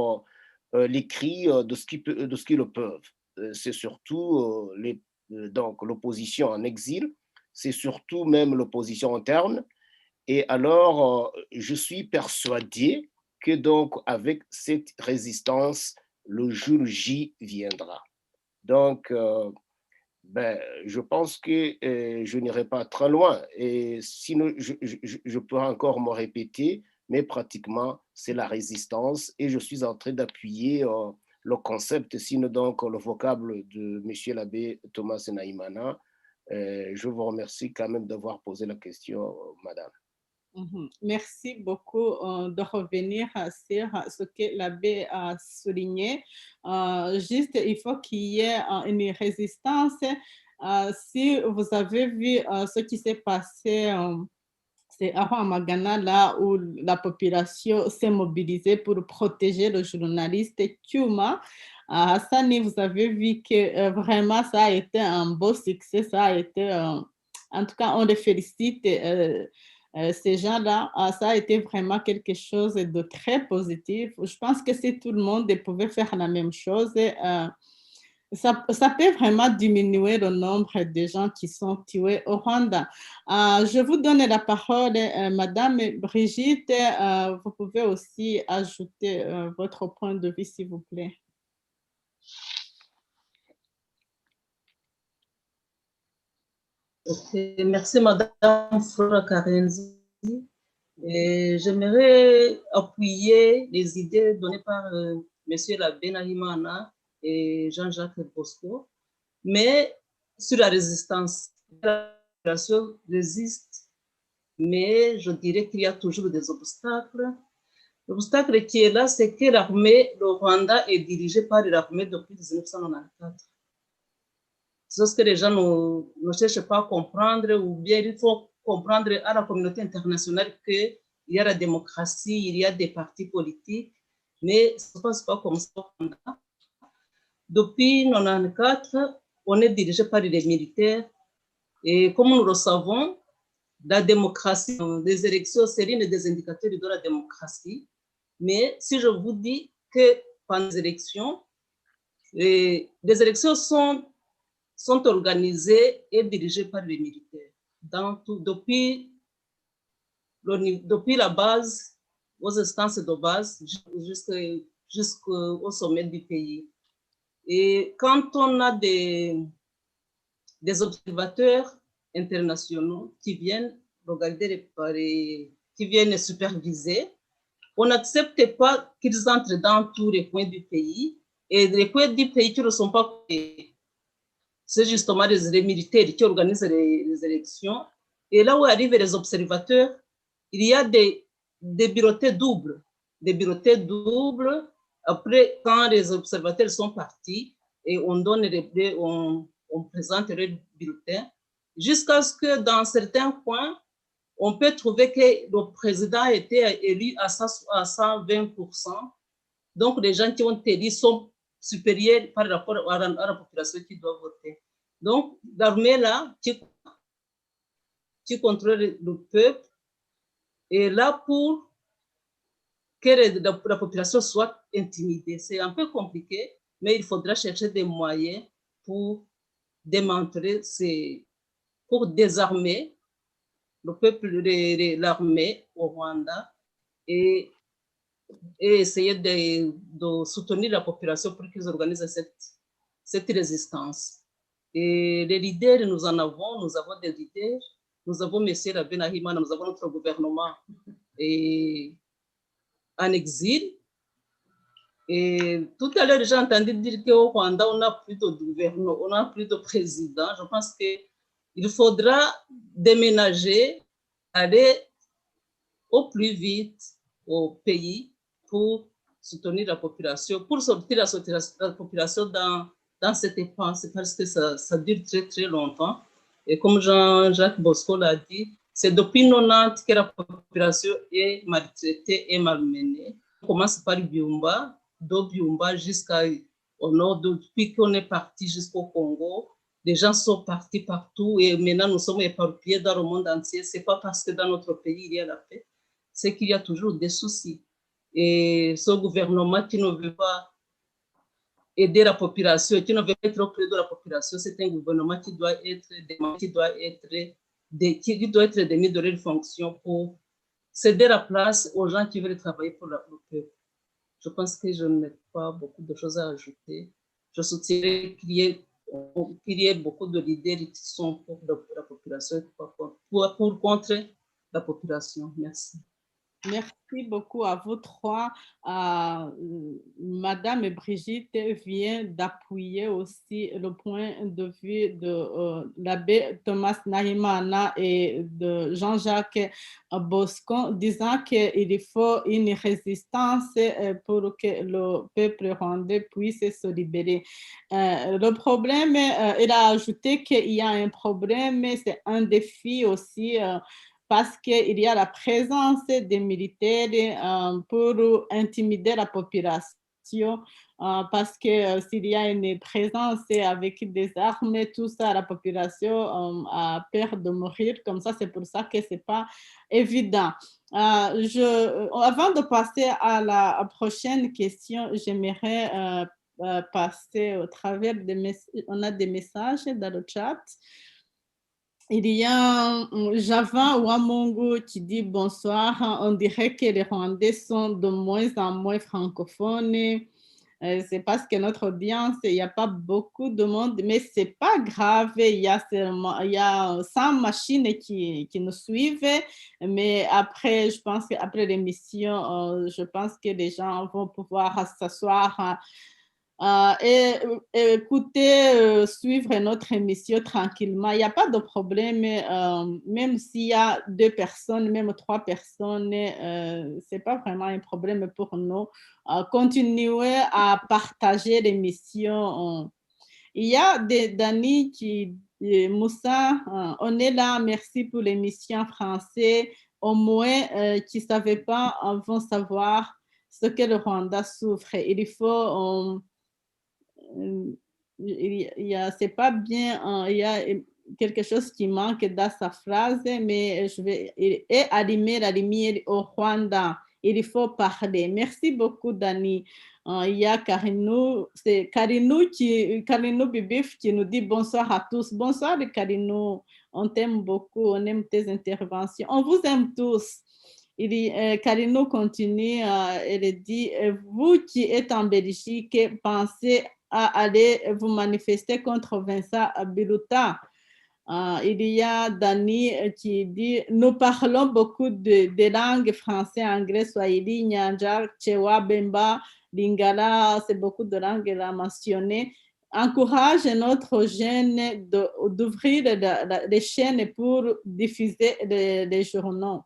Speaker 5: les cris de ce qu'ils le peuvent. C'est surtout donc l'opposition en exil, c'est surtout même l'opposition interne. Et alors, je suis persuadé que donc avec cette résistance, le jour J viendra. Donc, ben, je pense que je n'irai pas très loin. Et sinon, je peux encore me répéter, mais pratiquement, c'est la résistance. Et je suis en train d'appuyer le concept, sinon donc le vocable de M. l'abbé Thomas Naïmana. Je vous remercie quand même d'avoir posé la question, madame.
Speaker 3: Merci beaucoup de revenir sur ce que l'abbé a souligné. Juste, il faut qu'il y ait une résistance. Si vous avez vu ce qui s'est passé, c'est à Ramagana, là où la population s'est mobilisée pour protéger le journaliste Tchouma. À Hassani, vous avez vu que vraiment ça a été un beau succès. Ça a été, en tout cas, on les félicite. Ces gens-là, ça a été vraiment quelque chose de très positif. Je pense que si tout le monde pouvait faire la même chose, ça peut vraiment diminuer le nombre de gens qui sont tués au Rwanda. Je vous donne la parole, Madame Brigitte. Vous pouvez aussi ajouter votre point de vue, s'il vous plaît.
Speaker 1: Okay. Merci, Madame Flora Karenzi. J'aimerais appuyer les idées données par Monsieur l'abbé Nahimana et Jean-Jacques Bosco, mais sur la résistance. La population résiste, mais je dirais qu'il y a toujours des obstacles. L'obstacle qui est là, c'est que l'armée, le Rwanda est dirigé par l'armée depuis 1994. C'est ce que les gens ne cherchent pas à comprendre, ou bien il faut comprendre à la communauté internationale qu'il y a la démocratie, il y a des partis politiques, mais ça ne se passe pas comme ça. Depuis 1994, on est dirigé par les militaires, et comme nous le savons, la démocratie, les élections, c'est l'un des indicateurs de la démocratie. Mais si je vous dis que pendant les élections sont organisées et dirigées par les militaires. Depuis la base, aux instances de base, jusqu'au sommet du pays. Et quand on a des observateurs internationaux qui viennent regarder, qui viennent superviser, on n'accepte pas qu'ils entrent dans tous les coins du pays. Et les coins du pays qui ne sont pas coupés, c'est justement les militaires qui organisent les élections. Et là où arrivent les observateurs, il y a des bulletins doubles. Des bulletins doubles. Après, quand les observateurs sont partis, et on présente les bulletins, jusqu'à ce que dans certains coins, on peut trouver que le président a été élu à 120%. Donc, les gens qui ont été élus sont supérieurs par rapport à la population qui doit voter. Donc, l'armée là, qui contrôle le peuple, est là pour que la population soit intimidée. C'est un peu compliqué, mais il faudra chercher des moyens pour démanteler, pour désarmer le peuple, l'armée au Rwanda et essayer de soutenir la population pour qu'ils organisent cette résistance. Et les leaders, nous avons des leaders, nous avons M. l'abbé Nahimana, nous avons notre gouvernement en exil. Et tout à l'heure, j'ai entendu dire qu'au Rwanda, on n'a plus de gouvernement, on n'a plus de président. Je pense qu'il faudra déménager, aller au plus vite au pays pour soutenir la population, pour sortir la population dans cette dépense, parce que ça dure très, très longtemps. Et comme Jean-Jacques Bosco l'a dit, c'est depuis 90 que la population est maltraitée et malmenée. On commence par Byumba, de Byumba jusqu'au nord, depuis qu'on est parti jusqu'au Congo. Les gens sont partis partout et maintenant nous sommes éparpillés dans le monde entier. Ce n'est pas parce que dans notre pays il y a la paix, c'est qu'il y a toujours des soucis. Et ce gouvernement qui ne veut pas aider la population, qui ne veut pas être auprès de la population, c'est un gouvernement qui doit être démis de leur fonction pour céder la place aux gens qui veulent travailler pour le peuple. Je pense que je n'ai pas beaucoup de choses à ajouter. Je soutiendrai qu'il y ait beaucoup de leaders qui sont pour la population, pour contre la population. Merci.
Speaker 3: Merci beaucoup à vous trois. Madame Brigitte vient d'appuyer aussi le point de vue de l'abbé Thomas Nahimana et de Jean-Jacques Bosco, disant qu'il faut une résistance pour que le peuple rwandais puisse se libérer. Le problème, il a ajouté qu'il y a un problème, c'est un défi aussi, parce qu'il y a la présence des militaires pour intimider la population, parce que s'il y a une présence avec des armes, tout ça, la population a peur de mourir. Comme ça, c'est pour ça que ce n'est pas évident. Avant de passer à la prochaine question, j'aimerais passer au travers on a des messages dans le chat. Il y a Java Wamongo qui dit bonsoir. On dirait que les Rwandais sont de moins en moins francophones. C'est parce que notre audience, il n'y a pas beaucoup de monde, mais ce n'est pas grave. Il y a 100 machines qui nous suivent. Mais après, je pense qu'après l'émission, je pense que les gens vont pouvoir s'asseoir et écouter, suivre notre émission tranquillement. Il n'y a pas de problème, même s'il y a 2 personnes, même 3 personnes, ce n'est pas vraiment un problème pour nous. Continuez à partager l'émission. Il y a Dani Moussa, on est là, merci pour l'émission en français. Au moins, qui ne savaient pas vont savoir ce que le Rwanda souffre. Il faut... c'est pas bien, il y a quelque chose qui manque dans sa phrase, mais je vais allumer la lumière au Rwanda. Il faut parler. Merci beaucoup, Dani. Il y a Karinou, c'est Karinou Bibif qui nous dit bonsoir à tous. Bonsoir, Karinou. On t'aime beaucoup, on aime tes interventions. On vous aime tous. Karinou continue, elle dit, vous qui êtes en Belgique, pensez à aller vous manifester contre Vincent Biluta. Il y a Dani qui dit, nous parlons beaucoup de langues français, anglais, swahili, nyanja, chewa, bemba, lingala, c'est beaucoup de langues là mentionnées. Encourage notre jeune d'ouvrir les chaînes pour diffuser les journaux.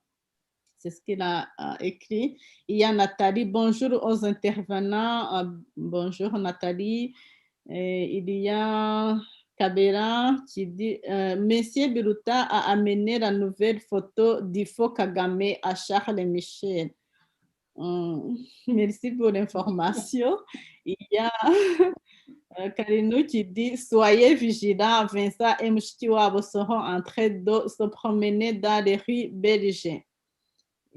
Speaker 3: C'est ce qu'il a écrit. Il y a Nathalie. Bonjour aux intervenants. Bonjour Nathalie. Il y a Kabera qui dit Monsieur Biluta a amené la nouvelle photo d'Ifo Kagame à Charles Michel. Merci pour l'information. Il y a Karinou qui dit soyez vigilants, Vincent et Mouchtiwabo seront en train de se promener dans les rues belges.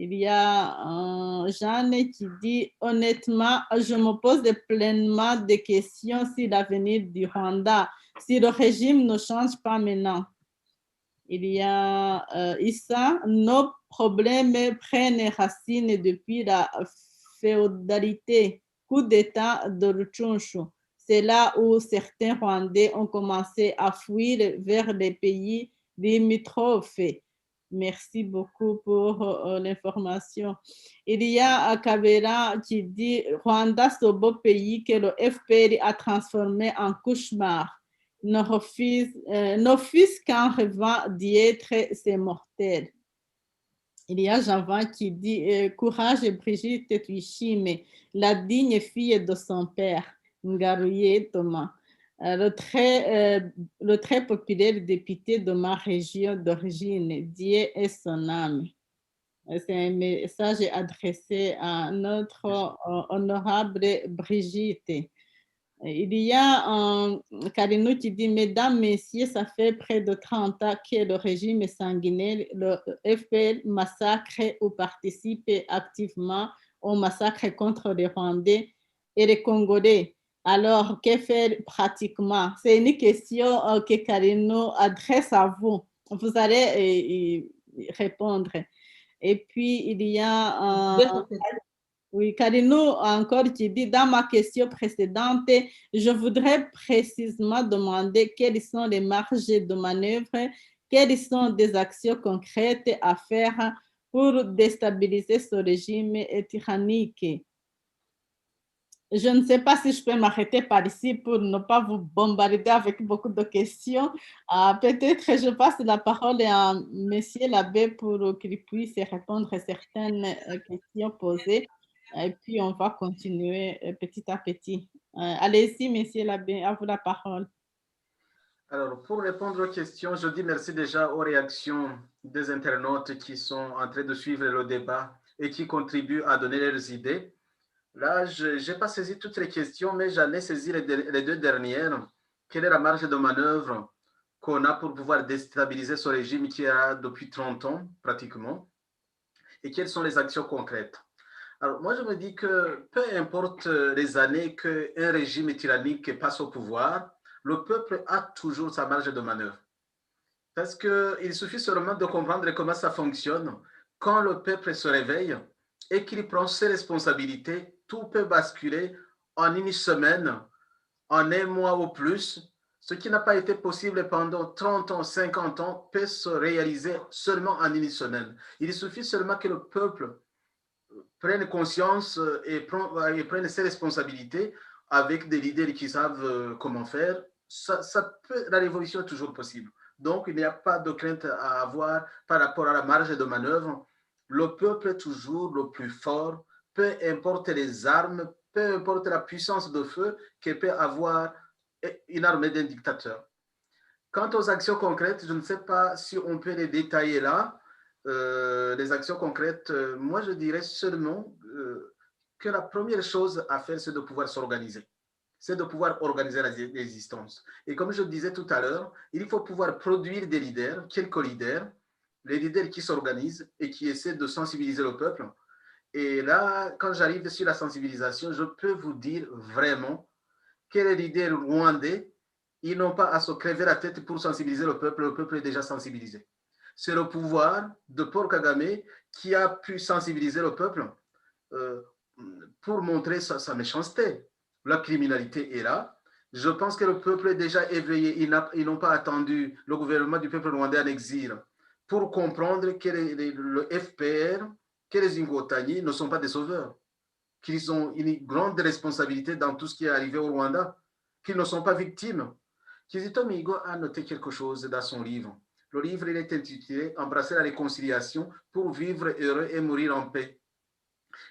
Speaker 3: Il y a Jeanne qui dit honnêtement, je me pose pleinement des questions sur l'avenir du Rwanda, si le régime ne change pas maintenant. Il y a Issa, nos problèmes prennent racine depuis la féodalité, coup d'État de Ruchonshu. C'est là où certains Rwandais ont commencé à fuir vers les pays limitrophes. Merci beaucoup pour l'information. Il y a Kabera qui dit Rwanda, ce beau pays que le FPR a transformé en cauchemar. N'offusque qu'en rêvant d'y être, c'est mortel. Il y a Jean-Van qui dit courage Brigitte Tuishime, la digne fille de son père, Ngaruye Thomas. Le très populaire député de ma région d'origine, Dieu est son âme. C'est un message adressé à notre honorable Brigitte. Il y a Karinou qui dit, mesdames, messieurs, ça fait près de 30 ans que le régime sanguinaire, le FPL massacre ou participe activement au massacre contre les Rwandais et les Congolais. Alors, que faire pratiquement? C'est une question que Karinou adresse à vous. Vous allez répondre. Et puis, il y a... Oui, Karinou encore qui dit, dans ma question précédente, je voudrais précisément demander quelles sont les marges de manœuvre, quelles sont des actions concrètes à faire pour déstabiliser ce régime tyrannique. Je ne sais pas si je peux m'arrêter par ici pour ne pas vous bombarder avec beaucoup de questions. Peut-être que je passe la parole à Monsieur l'abbé pour qu'il puisse répondre à certaines questions posées. Et puis, on va continuer petit à petit. Allez-y, Monsieur l'abbé, à vous la parole.
Speaker 4: Alors, pour répondre aux questions, je dis merci déjà aux réactions des internautes qui sont en train de suivre le débat et qui contribuent à donner leurs idées. Là, je n'ai pas saisi toutes les questions, mais j'en ai saisi les deux dernières. Quelle est la marge de manœuvre qu'on a pour pouvoir déstabiliser ce régime qui a depuis 30 ans, pratiquement? Et quelles sont les actions concrètes? Alors, moi, je me dis que peu importe les années qu'un régime tyrannique passe au pouvoir, le peuple a toujours sa marge de manœuvre. Parce qu'il suffit seulement de comprendre comment ça fonctionne. Quand le peuple se réveille et qu'il prend ses responsabilités, tout peut basculer en une semaine, en un mois ou plus. Ce qui n'a pas été possible pendant 30 ans, 50 ans, peut se réaliser seulement en une semaine. Il suffit seulement que le peuple prenne conscience et prenne ses responsabilités avec des leaders qui savent comment faire. La révolution est toujours possible. Donc, il n'y a pas de crainte à avoir par rapport à la marge de manœuvre. Le peuple est toujours le plus fort, peu importe les armes, peu importe la puissance de feu que peut avoir une armée d'un dictateur. Quant aux actions concrètes, je ne sais pas si on peut les détailler là. Les actions concrètes, moi je dirais seulement que la première chose à faire, c'est de pouvoir s'organiser. C'est de pouvoir organiser l'existence. Et comme je le disais tout à l'heure, il faut pouvoir produire des leaders, quelques leaders, les leaders qui s'organisent et qui essaient de sensibiliser le peuple. Et là, quand j'arrive sur la sensibilisation, je peux vous dire vraiment que les leaders rwandais, ils n'ont pas à se crever la tête pour sensibiliser le peuple est déjà sensibilisé. C'est le pouvoir de Paul Kagame qui a pu sensibiliser le peuple pour montrer sa méchanceté. La criminalité est là. Je pense que le peuple est déjà éveillé. Ils n'ont pas attendu le gouvernement du peuple rwandais en exil pour comprendre que le FPR, que les Ingotani ne sont pas des sauveurs, qu'ils ont une grande responsabilité dans tout ce qui est arrivé au Rwanda, qu'ils ne sont pas victimes. Kizito Mihigo a noté quelque chose dans son livre. Le livre il est intitulé « Embrasser la réconciliation pour vivre heureux et mourir en paix ».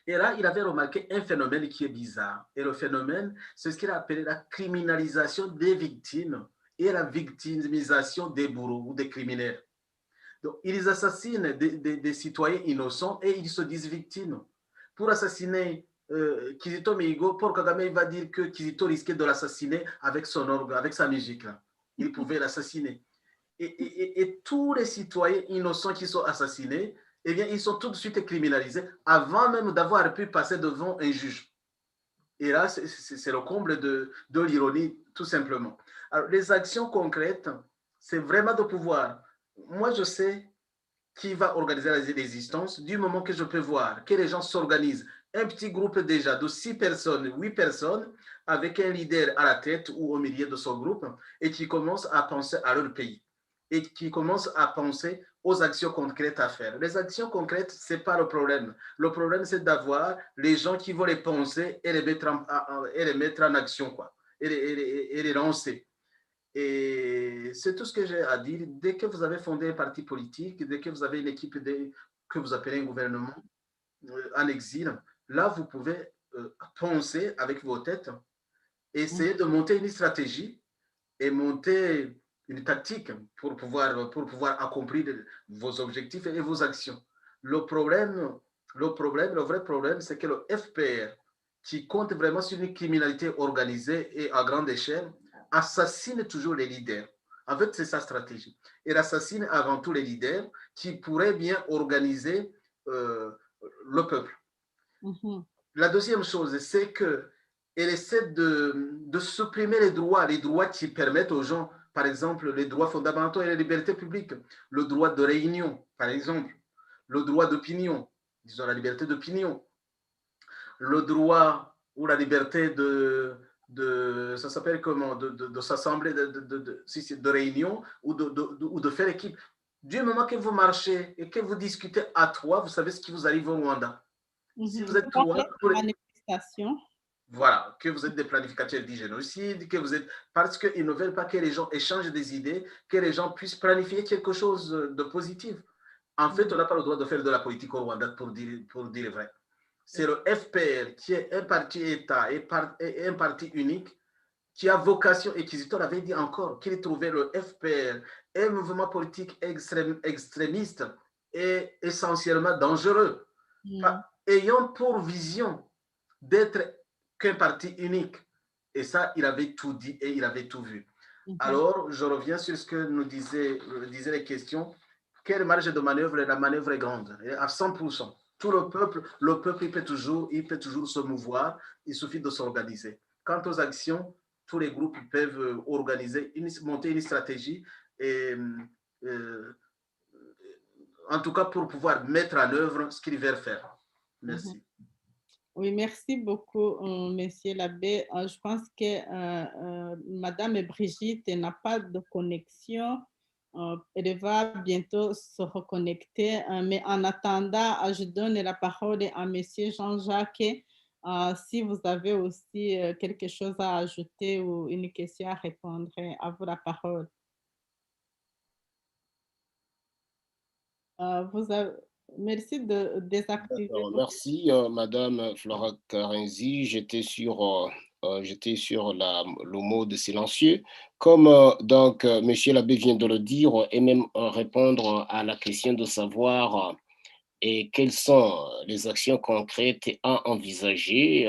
Speaker 4: Et là, il avait remarqué un phénomène qui est bizarre. Et le phénomène, c'est ce qu'il a appelé la criminalisation des victimes et la victimisation des bourreaux ou des criminels. Donc, ils assassinent des citoyens innocents et ils se disent victimes. Pour assassiner Kizito Mihigo, Paul Kagame va dire que Kizito risquait de l'assassiner avec son orgue, avec sa musique. Là. Il pouvait l'assassiner. Et tous les citoyens innocents qui sont assassinés, eh bien, ils sont tout de suite criminalisés avant même d'avoir pu passer devant un juge. Et là, c'est le comble de l'ironie, tout simplement. Alors, les actions concrètes, c'est vraiment de pouvoir. Moi, je sais qui va organiser la résistance du moment que je peux voir que les gens s'organisent. Un petit groupe déjà de 6 personnes, 8 personnes, avec un leader à la tête ou au milieu de son groupe, et qui commencent à penser à leur pays, et qui commencent à penser aux actions concrètes à faire. Les actions concrètes, ce n'est pas le problème. Le problème, c'est d'avoir les gens qui vont les penser et les mettre en action, quoi, et les lancer. Et c'est tout ce que j'ai à dire. Dès que vous avez fondé un parti politique, dès que vous avez une équipe que vous appelez un gouvernement en exil, là, vous pouvez penser avec vos têtes, essayer de monter une stratégie et monter une tactique pour pouvoir accomplir vos objectifs et vos actions. Le vrai problème, c'est que le FPR, qui compte vraiment sur une criminalité organisée et à grande échelle, assassine toujours les leaders. En fait, c'est sa stratégie. Il assassine avant tout les leaders qui pourraient bien organiser le peuple. La deuxième chose, c'est qu'elle essaie de supprimer les droits qui permettent aux gens, par exemple, les droits fondamentaux et les libertés publiques, le droit de réunion, par exemple, le droit d'opinion, disons la liberté d'opinion, le droit ou la liberté ça s'appelle comment, de s'assembler, de réunion ou de faire équipe. Du moment que vous marchez et que vous discutez à trois, vous savez ce qui vous arrive au Rwanda. Si vous êtes trois, voilà, que vous êtes des planificateurs du génocide, que vous êtes, parce qu'ils ne veulent pas que les gens échangent des idées, que les gens puissent planifier quelque chose de positif. En fait, on n'a pas le droit de faire de la politique au Rwanda pour dire vrai. C'est le FPR qui est un parti État et un parti unique qui a vocation, et Kizito l'avait dit encore, qu'il trouvait le FPR un mouvement politique extrémiste et essentiellement dangereux, ayant pour vision d'être qu'un parti unique. Et ça, il avait tout dit et il avait tout vu. Alors, je reviens sur ce que nous disaient les questions. Quelle marge de manœuvre? La manœuvre est grande, à 100%. Tout le peuple il peut toujours se mouvoir, il suffit de s'organiser. Quant aux actions, tous les groupes peuvent monter une stratégie et en tout cas pour pouvoir mettre en œuvre ce qu'ils veulent faire. Merci.
Speaker 3: Oui, merci beaucoup, Monsieur l'abbé. Je pense que Madame Brigitte n'a pas de connexion. Elle va bientôt se reconnecter. Mais en attendant, je donne la parole à Monsieur Jean-Jacques. Si vous avez aussi quelque chose à ajouter ou une question à répondre, à vous la parole. Merci de désactiver.
Speaker 5: Merci, Madame Flora Carenzi. J'étais sur le mode silencieux. Comme donc Monsieur l'abbé vient de le dire, et même répondre à la question de savoir et quelles sont les actions concrètes à envisager.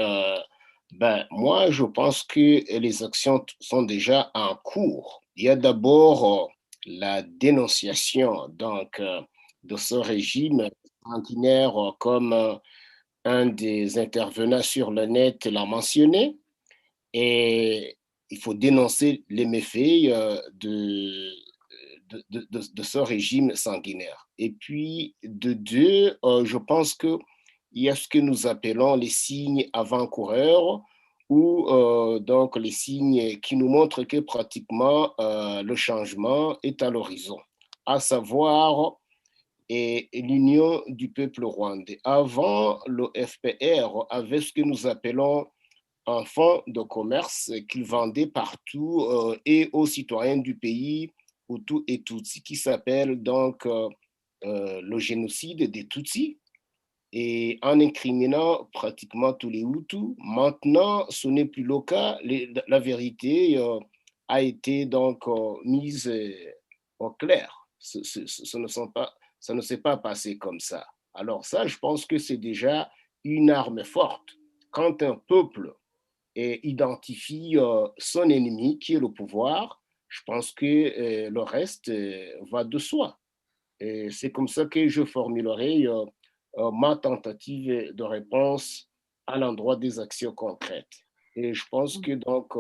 Speaker 5: Moi, je pense que les actions sont déjà en cours. Il y a d'abord la dénonciation donc de ce régime sanguinaire, comme un des intervenants sur le net l'a mentionné, et il faut dénoncer les méfaits de ce régime sanguinaire. Et puis, de deux, je pense qu'il y a ce que nous appelons les signes avant-coureurs, ou donc les signes qui nous montrent que pratiquement le changement est à l'horizon, à savoir l'union du peuple rwandais. Avant, le FPR avait ce que nous appelons un fonds de commerce qu'il vendait partout et aux citoyens du pays, Hutu et Tutsi, qui s'appelle donc le génocide des Tutsis, et en incriminant pratiquement tous les Hutus. Maintenant, ce n'est plus le cas. La vérité a été donc mise au clair. Ça ne s'est pas passé comme ça. Alors ça, je pense que c'est déjà une arme forte. Quand un peuple identifie son ennemi, qui est le pouvoir, je pense que le reste va de soi. C'est comme ça que je formulerai ma tentative de réponse à l'endroit des actions concrètes. Et je pense que donc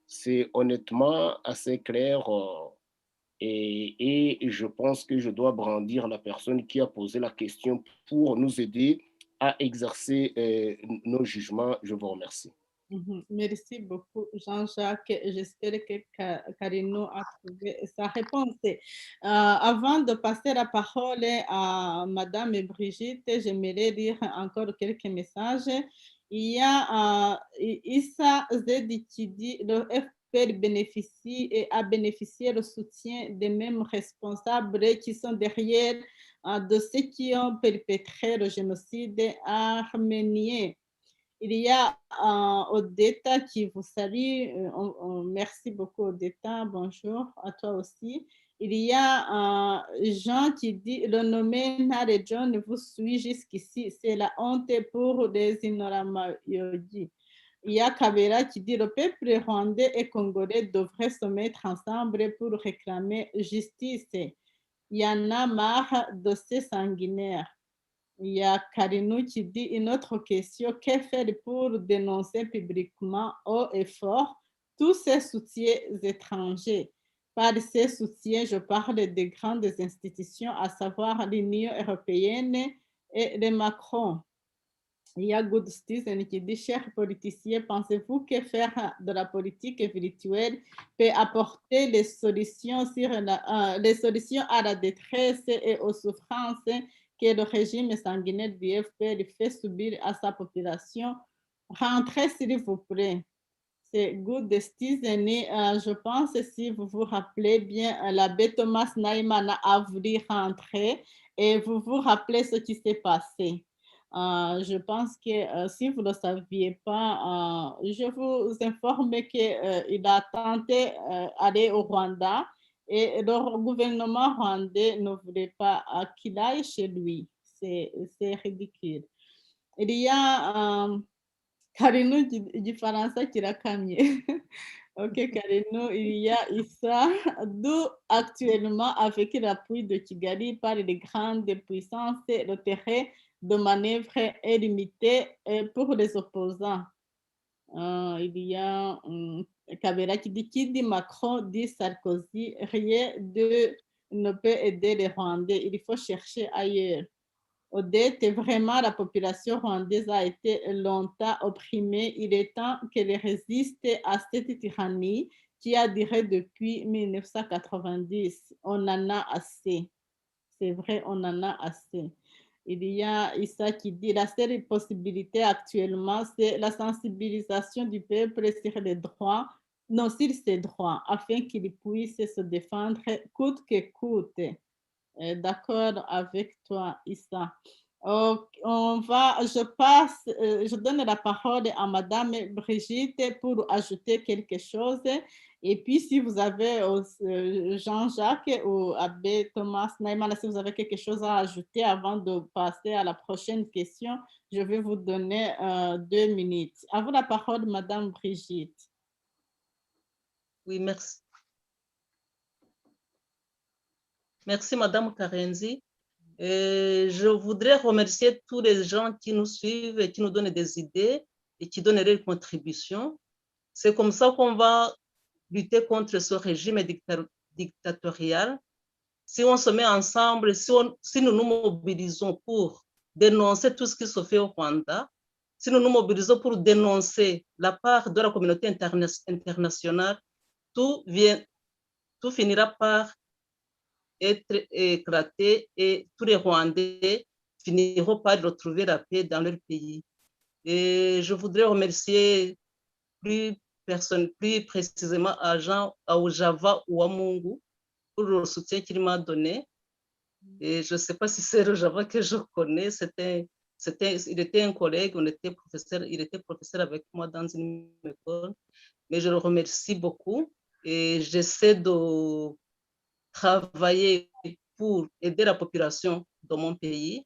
Speaker 5: c'est honnêtement assez clair et je pense que je dois brandir la personne qui a posé la question pour nous aider à exercer nos jugements. Je vous remercie.
Speaker 3: Merci beaucoup, Jean-Jacques. J'espère que Karino a trouvé sa réponse. Avant de passer la parole à Madame Brigitte, j'aimerais lire encore quelques messages. Il y a Issa Zedi qui dit le FPR bénéficie et a bénéficié le soutien des mêmes responsables qui sont derrière de ceux qui ont perpétré le génocide arménien. Il y a Odetta qui vous salue. Merci beaucoup, Odetta. Bonjour à toi aussi. Il y a Jean qui dit, le nommé Narejo ne vous suit jusqu'ici. C'est la honte pour les Inoramayodi. Il y a Kabera qui dit, le peuple rwandais et congolais devraient se mettre ensemble pour réclamer justice. Il y en a marre de ces sanguinaires. Il y a Karinou qui dit une autre question, que faire pour dénoncer publiquement haut et fort tous ces soutiens étrangers? Par ces soutiens, je parle des grandes institutions, à savoir l'Union européenne et les Macron. Il y a Good Citizen qui dit, chers politiciens, pensez-vous que faire de la politique virtuelle peut apporter les solutions à la détresse et aux souffrances que le régime sanguinaire du FPR fait subir à sa population? Rentrez, s'il vous plaît. C'est Good Citizen. Je pense, si vous vous rappelez bien, l'abbé Thomas Naïman a voulu rentrer et vous vous rappelez ce qui s'est passé. Je pense que si vous ne le saviez pas, je vous informe qu'il a tenté d'aller au Rwanda et le gouvernement rwandais ne voulait pas qu'il aille chez lui. C'est ridicule. Il y a Karino igifaransa kirakamye. Ok, Karino, il y a Issa, d'où actuellement, avec l'appui de Kigali par les grandes puissances, le terrain de manœuvre est limité pour les opposants. Il y a Kabera qui dit Macron, dit Sarkozy, rien ne peut aider les Rwandais, il faut chercher ailleurs. Odette, vraiment, la population rwandaise a été longtemps opprimée. Il est temps qu'elle résiste à cette tyrannie qui a duré depuis 1990. On en a assez. C'est vrai, on en a assez. Il y a Issa qui dit la seule possibilité actuellement, c'est la sensibilisation du peuple sur les droits, non, sur ses droits, afin qu'il puisse se défendre coûte que coûte. D'accord avec toi, Issa. Je donne la parole à Madame Brigitte pour ajouter quelque chose. Et puis, si vous avez Jean-Jacques ou Abbé Thomas Naïman, si vous avez quelque chose à ajouter avant de passer à la prochaine question, je vais vous donner 2 minutes. À vous la parole, Madame Brigitte.
Speaker 1: Oui, merci. Merci, Madame Karenzi. Je voudrais remercier tous les gens qui nous suivent et qui nous donnent des idées et qui donnent leurs contributions. C'est comme ça qu'on va lutter contre ce régime dictatorial. Si on se met ensemble, si nous nous mobilisons pour dénoncer tout ce qui se fait au Rwanda, si nous nous mobilisons pour dénoncer la part de la communauté internationale, tout finira par être éclaté et tous les Rwandais finiront par retrouver la paix dans leur pays. Et je voudrais remercier plus précisément à Jean Java Ouamungu pour le soutien qu'il m'a donné. Et je ne sais pas si c'est le Java que je connais, il était un collègue, il était professeur avec moi dans une école, mais je le remercie beaucoup et j'essaie de travailler pour aider la population de mon pays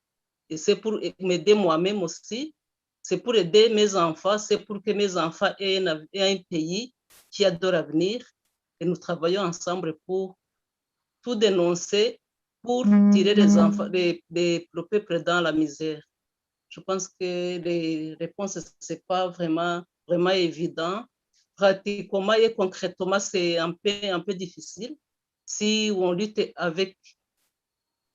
Speaker 1: et c'est pour m'aider moi-même aussi, c'est pour aider mes enfants, c'est pour que mes enfants aient un pays qui a de l'avenir et nous travaillons ensemble pour tout dénoncer, pour tirer les enfants, le peuple dans la misère. Je pense que les réponses, ce n'est pas vraiment évident. Pratiquement et concrètement, c'est un peu difficile. Si on lutte avec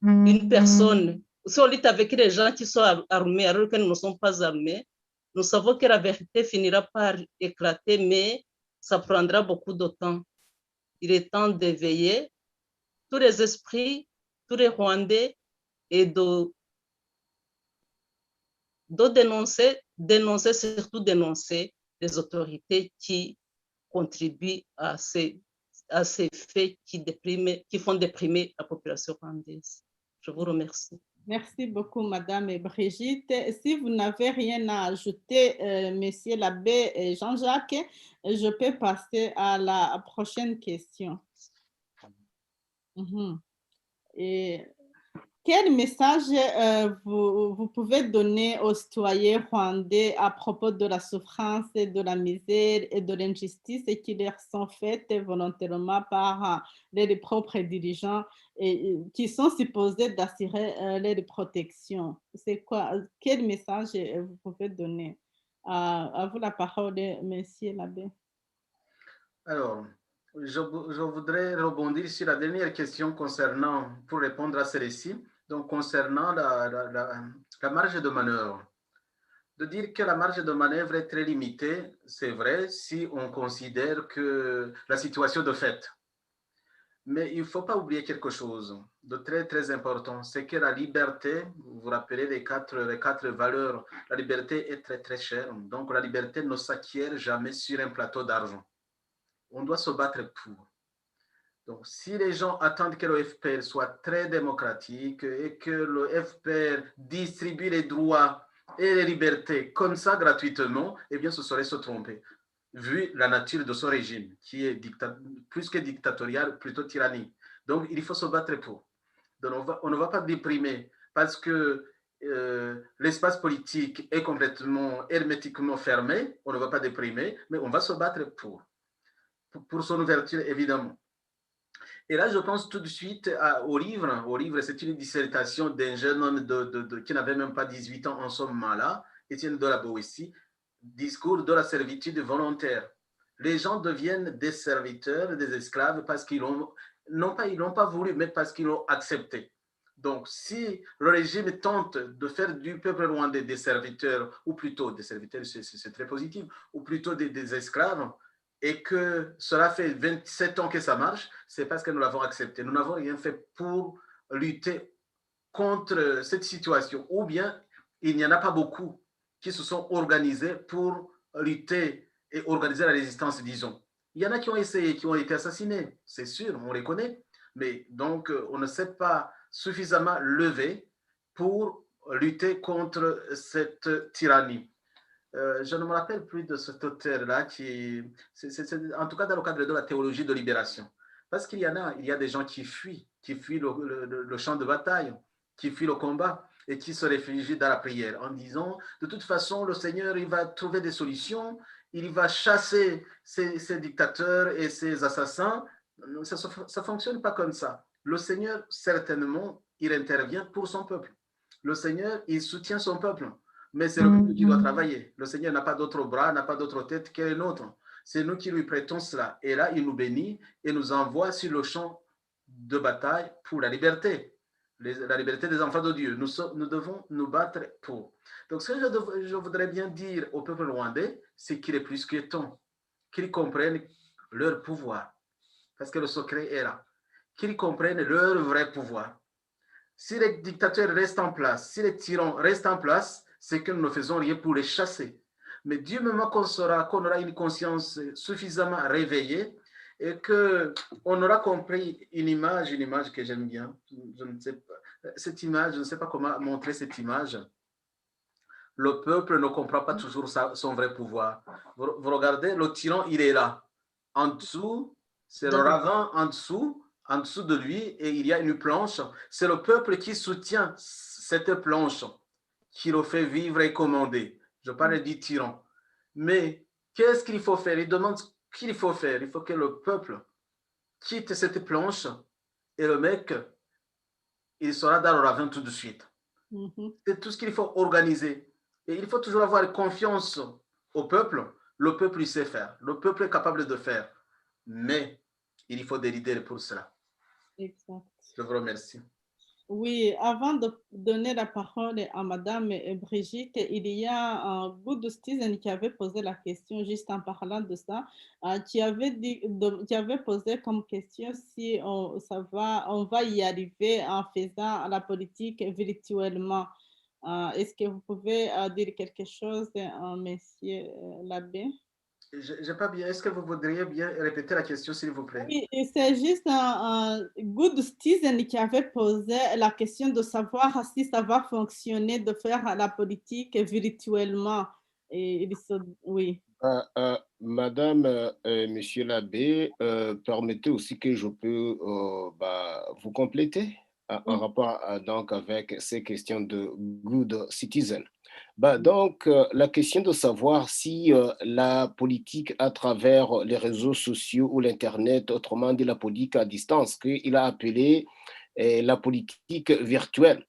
Speaker 1: une personne, si on lutte avec les gens qui sont armés alors que nous ne sommes pas armés, nous savons que la vérité finira par éclater, mais ça prendra beaucoup de temps. Il est temps d'éveiller tous les esprits, tous les Rwandais et de surtout dénoncer les autorités qui contribuent à ces faits qui font déprimer la population rwandaise. Je vous remercie.
Speaker 3: Merci beaucoup, Madame Brigitte. Si vous n'avez rien à ajouter, Monsieur l'abbé et Jean-Jacques, je peux passer à la prochaine question. Et quel message vous pouvez donner aux citoyens rwandais à propos de la souffrance, de la misère et de l'injustice qui leur sont faites volontairement par les propres dirigeants et qui sont supposés d'assurer leur protection? C'est quoi? Quel message vous pouvez donner? À vous la parole, Monsieur l'abbé.
Speaker 4: Alors, je voudrais rebondir sur la dernière question concernant, pour répondre à celle-ci, donc concernant la marge de manœuvre. De dire que la marge de manœuvre est très limitée, c'est vrai si on considère que la situation de fait. Mais il ne faut pas oublier quelque chose de très, très important, c'est que la liberté, vous vous rappelez les quatre valeurs, la liberté est très, très chère. Donc, la liberté ne s'acquiert jamais sur un plateau d'argent. On doit se battre pour. Donc, si les gens attendent que le FPR soit très démocratique et que le FPR distribue les droits et les libertés comme ça gratuitement, eh bien, ce serait se tromper, vu la nature de ce régime, qui est plus que dictatorial, plutôt tyrannique. Donc, il faut se battre pour. Donc, on ne va pas déprimer parce que l'espace politique est complètement hermétiquement fermé, on ne va pas déprimer, mais on va se battre pour son ouverture, évidemment. Et là, je pense tout de suite au livre. Au livre, c'est une dissertation d'un jeune homme qui n'avait même pas 18 ans en ce moment-là, Étienne de la Boétie, Discours de la servitude volontaire. Les gens deviennent des serviteurs, des esclaves parce qu'ils n'ont pas voulu, mais parce qu'ils l'ont accepté. Donc, si le régime tente de faire du peuple rwandais des serviteurs, ou plutôt des serviteurs, c'est très positif, ou plutôt des esclaves, et que cela fait 27 ans que ça marche, c'est parce que nous l'avons accepté. Nous n'avons rien fait pour lutter contre cette situation, ou bien il n'y en a pas beaucoup qui se sont organisés pour lutter et organiser la résistance, disons. Il y en a qui ont essayé, qui ont été assassinés, c'est sûr, on les connaît, mais donc on ne s'est pas suffisamment levé pour lutter contre cette tyrannie. Je ne me rappelle plus de cet auteur-là en tout cas dans le cadre de la théologie de libération. Parce qu'il y a des gens qui fuient le champ de bataille, qui fuient le combat et qui se réfugient dans la prière en disant, de toute façon, le Seigneur, il va trouver des solutions, il va chasser ces dictateurs et ces assassins. Ça ne fonctionne pas comme ça. Le Seigneur, certainement, il intervient pour son peuple. Le Seigneur, il soutient son peuple. Mais c'est le peuple qui doit travailler. Le Seigneur n'a pas d'autre bras, n'a pas d'autre tête que les nôtres. C'est nous qui lui prêtons cela. Et là, il nous bénit et nous envoie sur le champ de bataille pour la liberté. La liberté des enfants de Dieu. Nous devons nous battre pour. Donc, ce que je voudrais bien dire au peuple rwandais, c'est qu'il est plus que temps qu'ils comprennent leur pouvoir. Parce que le secret est là. Qu'ils comprennent leur vrai pouvoir. Si les dictateurs restent en place, si les tyrans restent en place, c'est que nous ne faisons rien pour les chasser. Mais du moment qu'on aura une conscience suffisamment réveillée et qu'on aura compris une image que j'aime bien, je ne sais pas, cette image, je ne sais pas comment montrer cette image. Le peuple ne comprend pas toujours son vrai pouvoir. Vous regardez, le tyran, il est là. En dessous, c'est le ravin en dessous de lui, et il y a une planche. C'est le peuple qui soutient cette planche, qui le fait vivre et commander. Je parle du tyran. Mais qu'est-ce qu'il faut faire? Il demande ce qu'il faut faire. Il faut que le peuple quitte cette planche et le mec, il sera dans le ravin tout de suite. C'est tout ce qu'il faut organiser. Et il faut toujours avoir confiance au peuple. Le peuple, il sait faire. Le peuple est capable de faire. Mais il faut des leaders pour cela.
Speaker 3: Exact.
Speaker 4: Je vous remercie.
Speaker 3: Oui, avant de donner la parole à Madame Brigitte, il y a un Good Citizen qui avait posé la question juste en parlant de ça, qui avait posé comme question si on va y arriver en faisant la politique virtuellement. Est-ce que vous pouvez dire quelque chose, Monsieur l'abbé?
Speaker 4: Je n'ai pas bien. Est-ce que vous voudriez bien répéter la question, s'il vous plaît?
Speaker 3: Oui, et c'est juste un Good Citizen qui avait posé la question de savoir si ça va fonctionner de faire la politique virtuellement. Et oui.
Speaker 5: Madame, Monsieur l'abbé, permettez aussi que je peux vous compléter en rapport donc avec ces questions de good citizen. Donc, la question de savoir si la politique à travers les réseaux sociaux ou l'Internet, autrement dit la politique à distance, qu'il a appelé la politique virtuelle.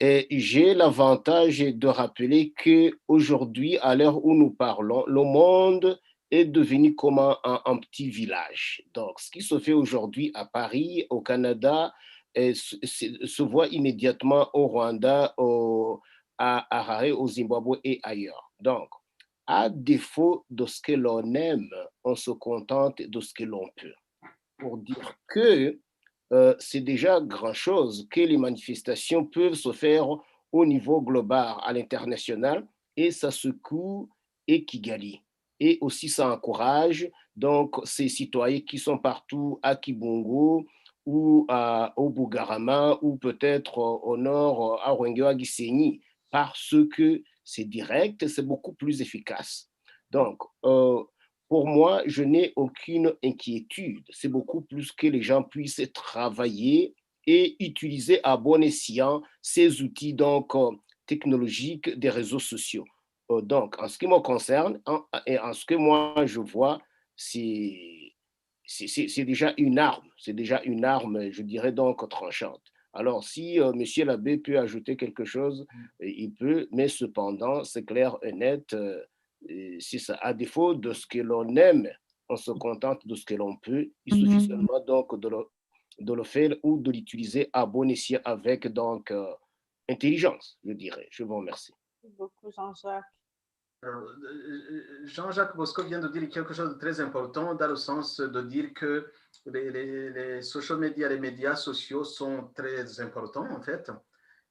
Speaker 5: Et j'ai l'avantage de rappeler qu'aujourd'hui, à l'heure où nous parlons, le monde est devenu comme un petit village. Donc, ce qui se fait aujourd'hui à Paris, au Canada, se voit immédiatement au Rwanda, à Harare, au Zimbabwe et ailleurs. Donc, à défaut de ce que l'on aime, on se contente de ce que l'on peut. Pour dire que c'est déjà grand-chose que les manifestations peuvent se faire au niveau global, à l'international, et ça secoue et Kigali. Et aussi, ça encourage donc ces citoyens qui sont partout à Kibungo ou au Bugarama ou peut-être au nord à Rwengeo, Gisenyi, parce que c'est direct, c'est beaucoup plus efficace. Donc, pour moi, je n'ai aucune inquiétude. C'est beaucoup plus que les gens puissent travailler et utiliser à bon escient ces outils donc, technologiques des réseaux sociaux. Donc, en ce qui me concerne et en ce que moi je vois, c'est déjà une arme. C'est déjà une arme, je dirais donc, tranchante. Alors, si Monsieur l'abbé peut ajouter quelque chose, il peut, mais cependant, c'est clair et net. C'est ça. À défaut de ce que l'on aime, on se contente de ce que l'on peut. Il suffit seulement donc de le faire ou de l'utiliser à bon escient avec donc intelligence, je dirais. Je vous remercie.
Speaker 3: Merci beaucoup, Jean-Jacques.
Speaker 4: Jean-Jacques Bosco vient de dire quelque chose de très important dans le sens de dire que les social media, les médias sociaux sont très importants en fait.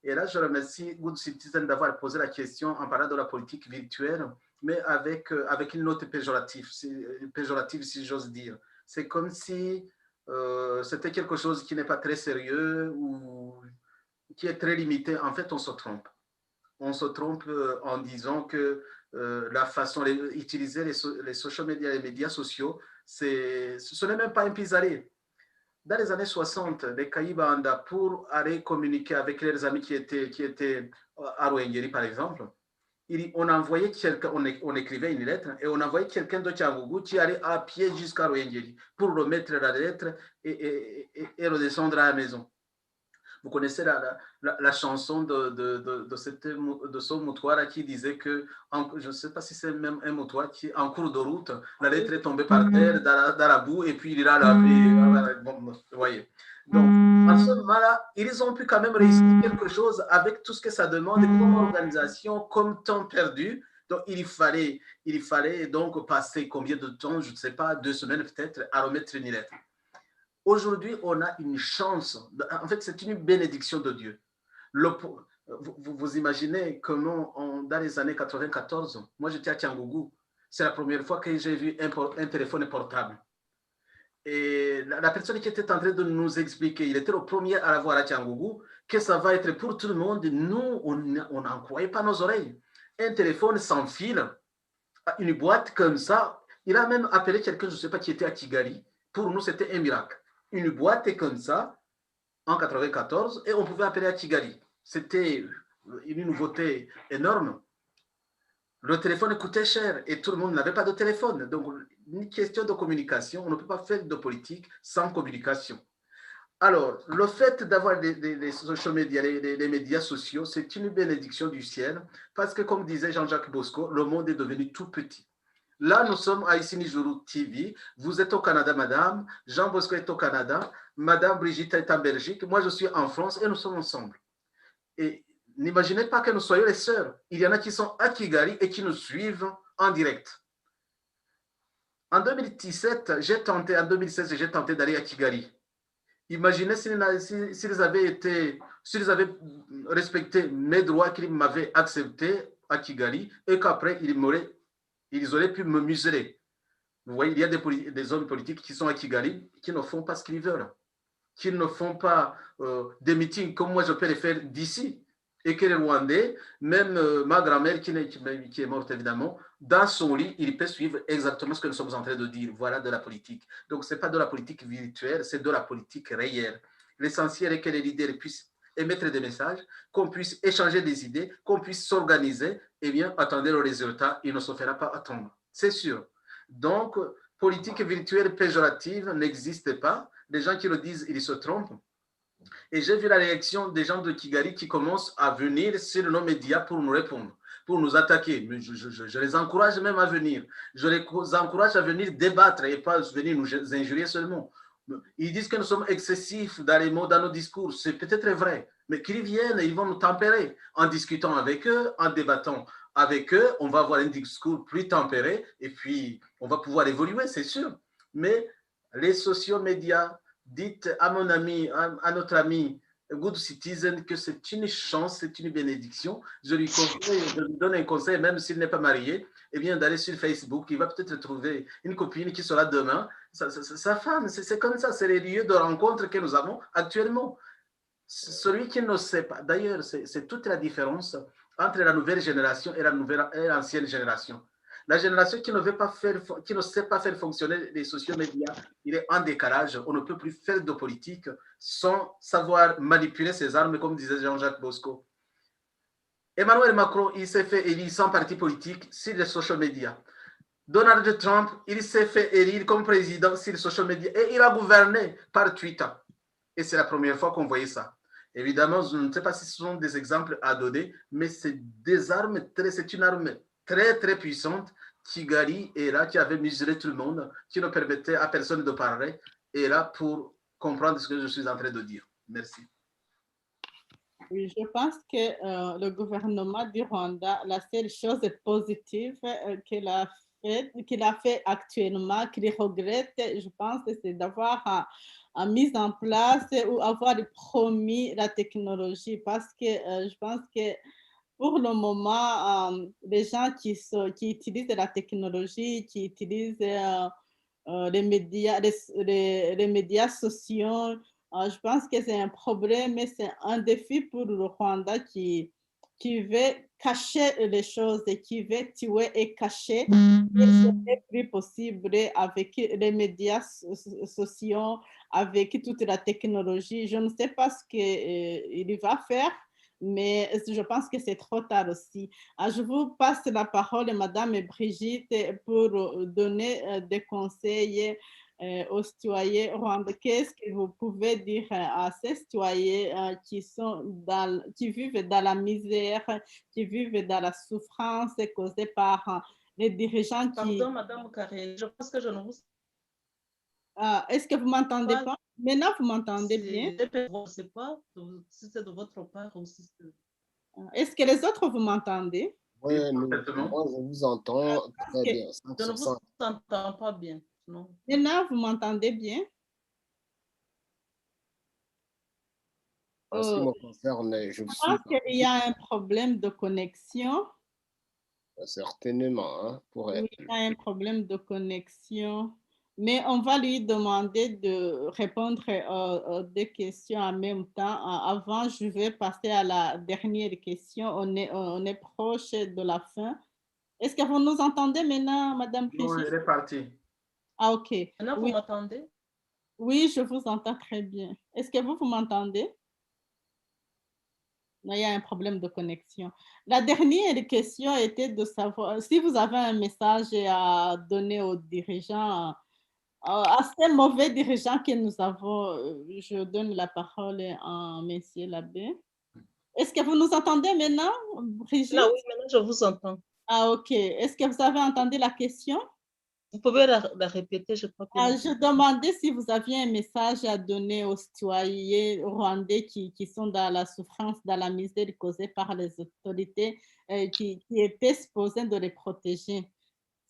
Speaker 4: Et là, je remercie Good Citizen d'avoir posé la question en parlant de la politique virtuelle, mais avec une note péjorative, si j'ose dire. C'est comme si c'était quelque chose qui n'est pas très sérieux ou qui est très limité. En fait, on se trompe. On se trompe en disant que la façon d'utiliser les social media, les médias sociaux, ce n'est même pas un pis-aller. Dans les années 60, les Kayibanda, pour aller communiquer avec leurs amis qui étaient à Ruengeri, par exemple, on envoyait quelqu'un, on écrivait une lettre et on envoyait quelqu'un de Tchangougou qui allait à pied jusqu'à Ruengeri pour remettre la lettre et redescendre à la maison. Vous connaissez la chanson de ce moutoir qui disait que, je ne sais pas si c'est même un moutoir qui, en cours de route, la lettre est tombée par terre dans la boue et puis il ira laver. Bon, vous voyez. Donc, à ce moment-là, ils ont pu quand même réussir quelque chose avec tout ce que ça demande comme organisation, comme temps perdu. Donc, il fallait donc passer combien de temps, je ne sais pas, 2 semaines peut-être, à remettre une lettre. Aujourd'hui, on a une chance. En fait, c'est une bénédiction de Dieu. Vous imaginez comment, dans les années 94, moi j'étais à Tchangougou, c'est la première fois que j'ai vu un téléphone portable. Et la personne qui était en train de nous expliquer, il était le premier à l'avoir à Tchangougou, que ça va être pour tout le monde. Nous, on n'en croyait pas nos oreilles. Un téléphone sans fil, une boîte comme ça. Il a même appelé quelqu'un, je ne sais pas, qui était à Kigali. Pour nous, c'était un miracle. Une boîte comme ça, en 94, et on pouvait appeler à Kigali. C'était une nouveauté énorme. Le téléphone coûtait cher et tout le monde n'avait pas de téléphone. Donc, une question de communication, on ne peut pas faire de politique sans communication. Alors, le fait d'avoir les social media, les médias sociaux, c'est une bénédiction du ciel parce que, comme disait Jean-Jacques Bosco, le monde est devenu tout petit. Là, nous sommes à Issinijuru TV. Vous êtes au Canada, madame. Jean Bosco est au Canada. Madame Brigitte est en Belgique. Moi, je suis en France et nous sommes ensemble. Et n'imaginez pas que nous soyons les seuls. Il y en a qui sont à Kigali et qui nous suivent en direct. En 2017, en 2016, j'ai tenté d'aller à Kigali. Imaginez s'ils avaient respecté mes droits qu'ils m'avaient acceptés à Kigali et qu'après, ils auraient pu me museler. Vous voyez, il y a des hommes politiques qui sont à Kigali qui ne font pas ce qu'ils veulent, qui ne font pas des meetings comme moi je peux les faire d'ici. Et que les Rwandais, même ma grand-mère qui est morte évidemment, dans son lit, il peut suivre exactement ce que nous sommes en train de dire. Voilà de la politique. Donc, ce n'est pas de la politique virtuelle, c'est de la politique réelle. L'essentiel est que les leaders puissent émettre des messages, qu'on puisse échanger des idées, qu'on puisse s'organiser. Eh bien, attendez le résultat, il ne se fera pas attendre. C'est sûr. Donc, politique virtuelle péjorative n'existe pas. Les gens qui le disent, ils se trompent. Et j'ai vu la réaction des gens de Kigali qui commencent à venir sur nos médias pour nous répondre, pour nous attaquer. Mais je les encourage même à venir. Je les encourage à venir débattre et pas venir nous injurier seulement. Ils disent que nous sommes excessifs dans les mots, dans nos discours. C'est peut-être vrai, mais qu'ils viennent, ils vont nous tempérer. En discutant avec eux, en débattant avec eux, on va avoir un discours plus tempéré et puis on va pouvoir évoluer, c'est sûr. Mais les sociomédias, dites à mon ami, à notre ami Good Citizen que c'est une chance, c'est une bénédiction. Je lui donne un conseil, même s'il n'est pas marié, eh bien d'aller sur Facebook. Il va peut-être trouver une copine qui sera demain. Sa femme, c'est comme ça, c'est les lieux de rencontre que nous avons actuellement. Celui qui ne sait pas, d'ailleurs, c'est toute la différence entre la nouvelle génération et l'ancienne génération. La génération qui ne sait pas faire fonctionner les sociaux médias, il est en décalage. On ne peut plus faire de politique sans savoir manipuler ses armes, comme disait Jean-Jacques Bosco. Emmanuel Macron, il s'est fait élire sans parti politique sur les social media. Donald Trump, il s'est fait élire comme président sur les social media et il a gouverné par Twitter. Et c'est la première fois qu'on voyait ça. Évidemment, je ne sais pas si ce sont des exemples à donner, mais c'est une arme très, très puissante. Kigali est là, qui avait mesuré tout le monde, qui ne permettait à personne de parler, est là pour comprendre ce que je suis en train de dire. Merci.
Speaker 3: Oui, je pense que le gouvernement du Rwanda, la seule chose positive qu'il a fait actuellement, qu'il regrette, je pense, c'est d'avoir mis en place ou avoir promis la technologie, parce que je pense que pour le moment, les gens qui utilisent la technologie, qui utilisent les médias sociaux, je pense que c'est un problème, mais c'est un défi pour le Rwanda qui veut cacher les choses et qui veut tuer et cacher. Et ce n'est plus possible avec les médias sociaux, avec toute la technologie. Je ne sais pas ce qu'il va faire, mais je pense que c'est trop tard aussi. Je vous passe la parole, Madame Brigitte, pour donner des conseils aux citoyens rwandais. Qu'est-ce que vous pouvez dire à ces citoyens qui vivent dans la misère, qui vivent dans la souffrance causée par les dirigeants qui...
Speaker 1: Pardon, Madame Karine, je pense que je ne vous...
Speaker 3: Est-ce que vous m'entendez pas? Maintenant, vous m'entendez bien?
Speaker 1: Je ne sais pas si c'est de votre part ou si c'est...
Speaker 3: Est-ce que les autres, vous m'entendez?
Speaker 5: Oui, moi, je vous entends très bien.
Speaker 1: Je ne vous entends pas bien. Non.
Speaker 3: Maintenant, vous m'entendez bien?
Speaker 5: En ce qui me concerne, je
Speaker 3: pense qu'il y a un problème de connexion.
Speaker 5: Certainement, hein, pour elle.
Speaker 3: Oui, il y a un problème de connexion. Mais on va lui demander de répondre aux deux questions en même temps. Avant, je vais passer à la dernière question. On est proche de la fin. Est-ce que vous nous entendez maintenant, Madame Brigitte?
Speaker 4: Oui, elle est partie.
Speaker 3: Ah, ok.
Speaker 1: Maintenant, vous m'entendez?
Speaker 3: Oui, je vous entends très bien. Est-ce que vous m'entendez? Non, il y a un problème de connexion. La dernière question était de savoir si vous avez un message à donner aux dirigeants, à ces mauvais dirigeants que nous avons. Je donne la parole à Monsieur l'abbé. Est-ce que vous nous entendez maintenant, Brigitte?
Speaker 1: Là, oui, maintenant je vous entends.
Speaker 3: Ah, ok. Est-ce que vous avez entendu la question?
Speaker 1: Vous pouvez la répéter, je crois que...
Speaker 3: Je demandais si vous aviez un message à donner aux citoyens rwandais qui sont dans la souffrance, dans la misère causée par les autorités qui étaient supposées de les protéger.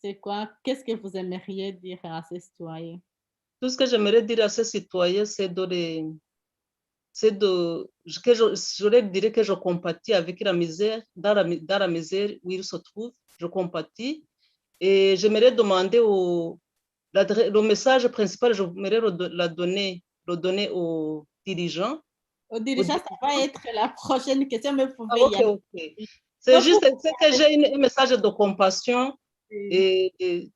Speaker 3: C'est quoi? Qu'est-ce que vous aimeriez dire à ces citoyens?
Speaker 1: Tout ce que j'aimerais dire à ces citoyens, c'est je leur dirais que je compatis avec la misère, dans la misère où ils se trouvent, je compatis. Et j'aimerais demander aux le message principal, je voudrais le donner aux dirigeants.
Speaker 3: Aux dirigeants, ça va être la prochaine question, mais vous pouvez
Speaker 1: Ah, ok,
Speaker 3: y aller.
Speaker 1: ok. C'est juste que j'ai un message de compassion et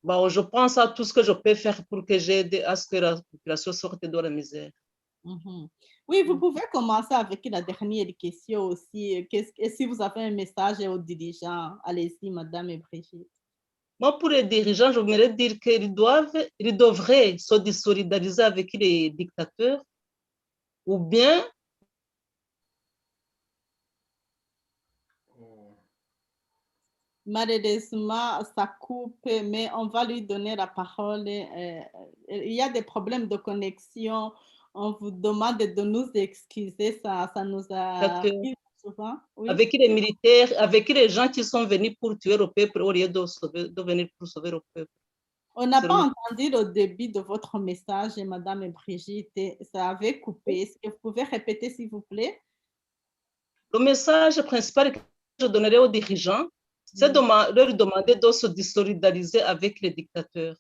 Speaker 1: bon, je pense à tout ce que je peux faire pour que j'aide à ce que la population sorte de la misère.
Speaker 3: Oui, vous pouvez commencer avec la dernière question aussi. Si vous avez un message aux dirigeants, allez-y, Madame et Brigitte.
Speaker 1: Moi, pour les dirigeants, je voudrais dire qu'ils devraient se désolidariser avec les dictateurs ou bien
Speaker 3: malheureusement, ça coupe, mais on va lui donner la parole. Il y a des problèmes de connexion. On vous demande de nous excuser. Ça nous arrive souvent. Oui.
Speaker 1: Avec les militaires, avec les gens qui sont venus pour tuer le peuple au lieu de venir pour sauver le peuple.
Speaker 3: On n'a pas entendu le début de votre message, Madame Brigitte. Ça avait coupé. Est-ce que vous pouvez répéter, s'il vous plaît?
Speaker 1: Le message principal que je donnerai aux dirigeants, c'est de leur demander de se désolidariser avec les dictateurs.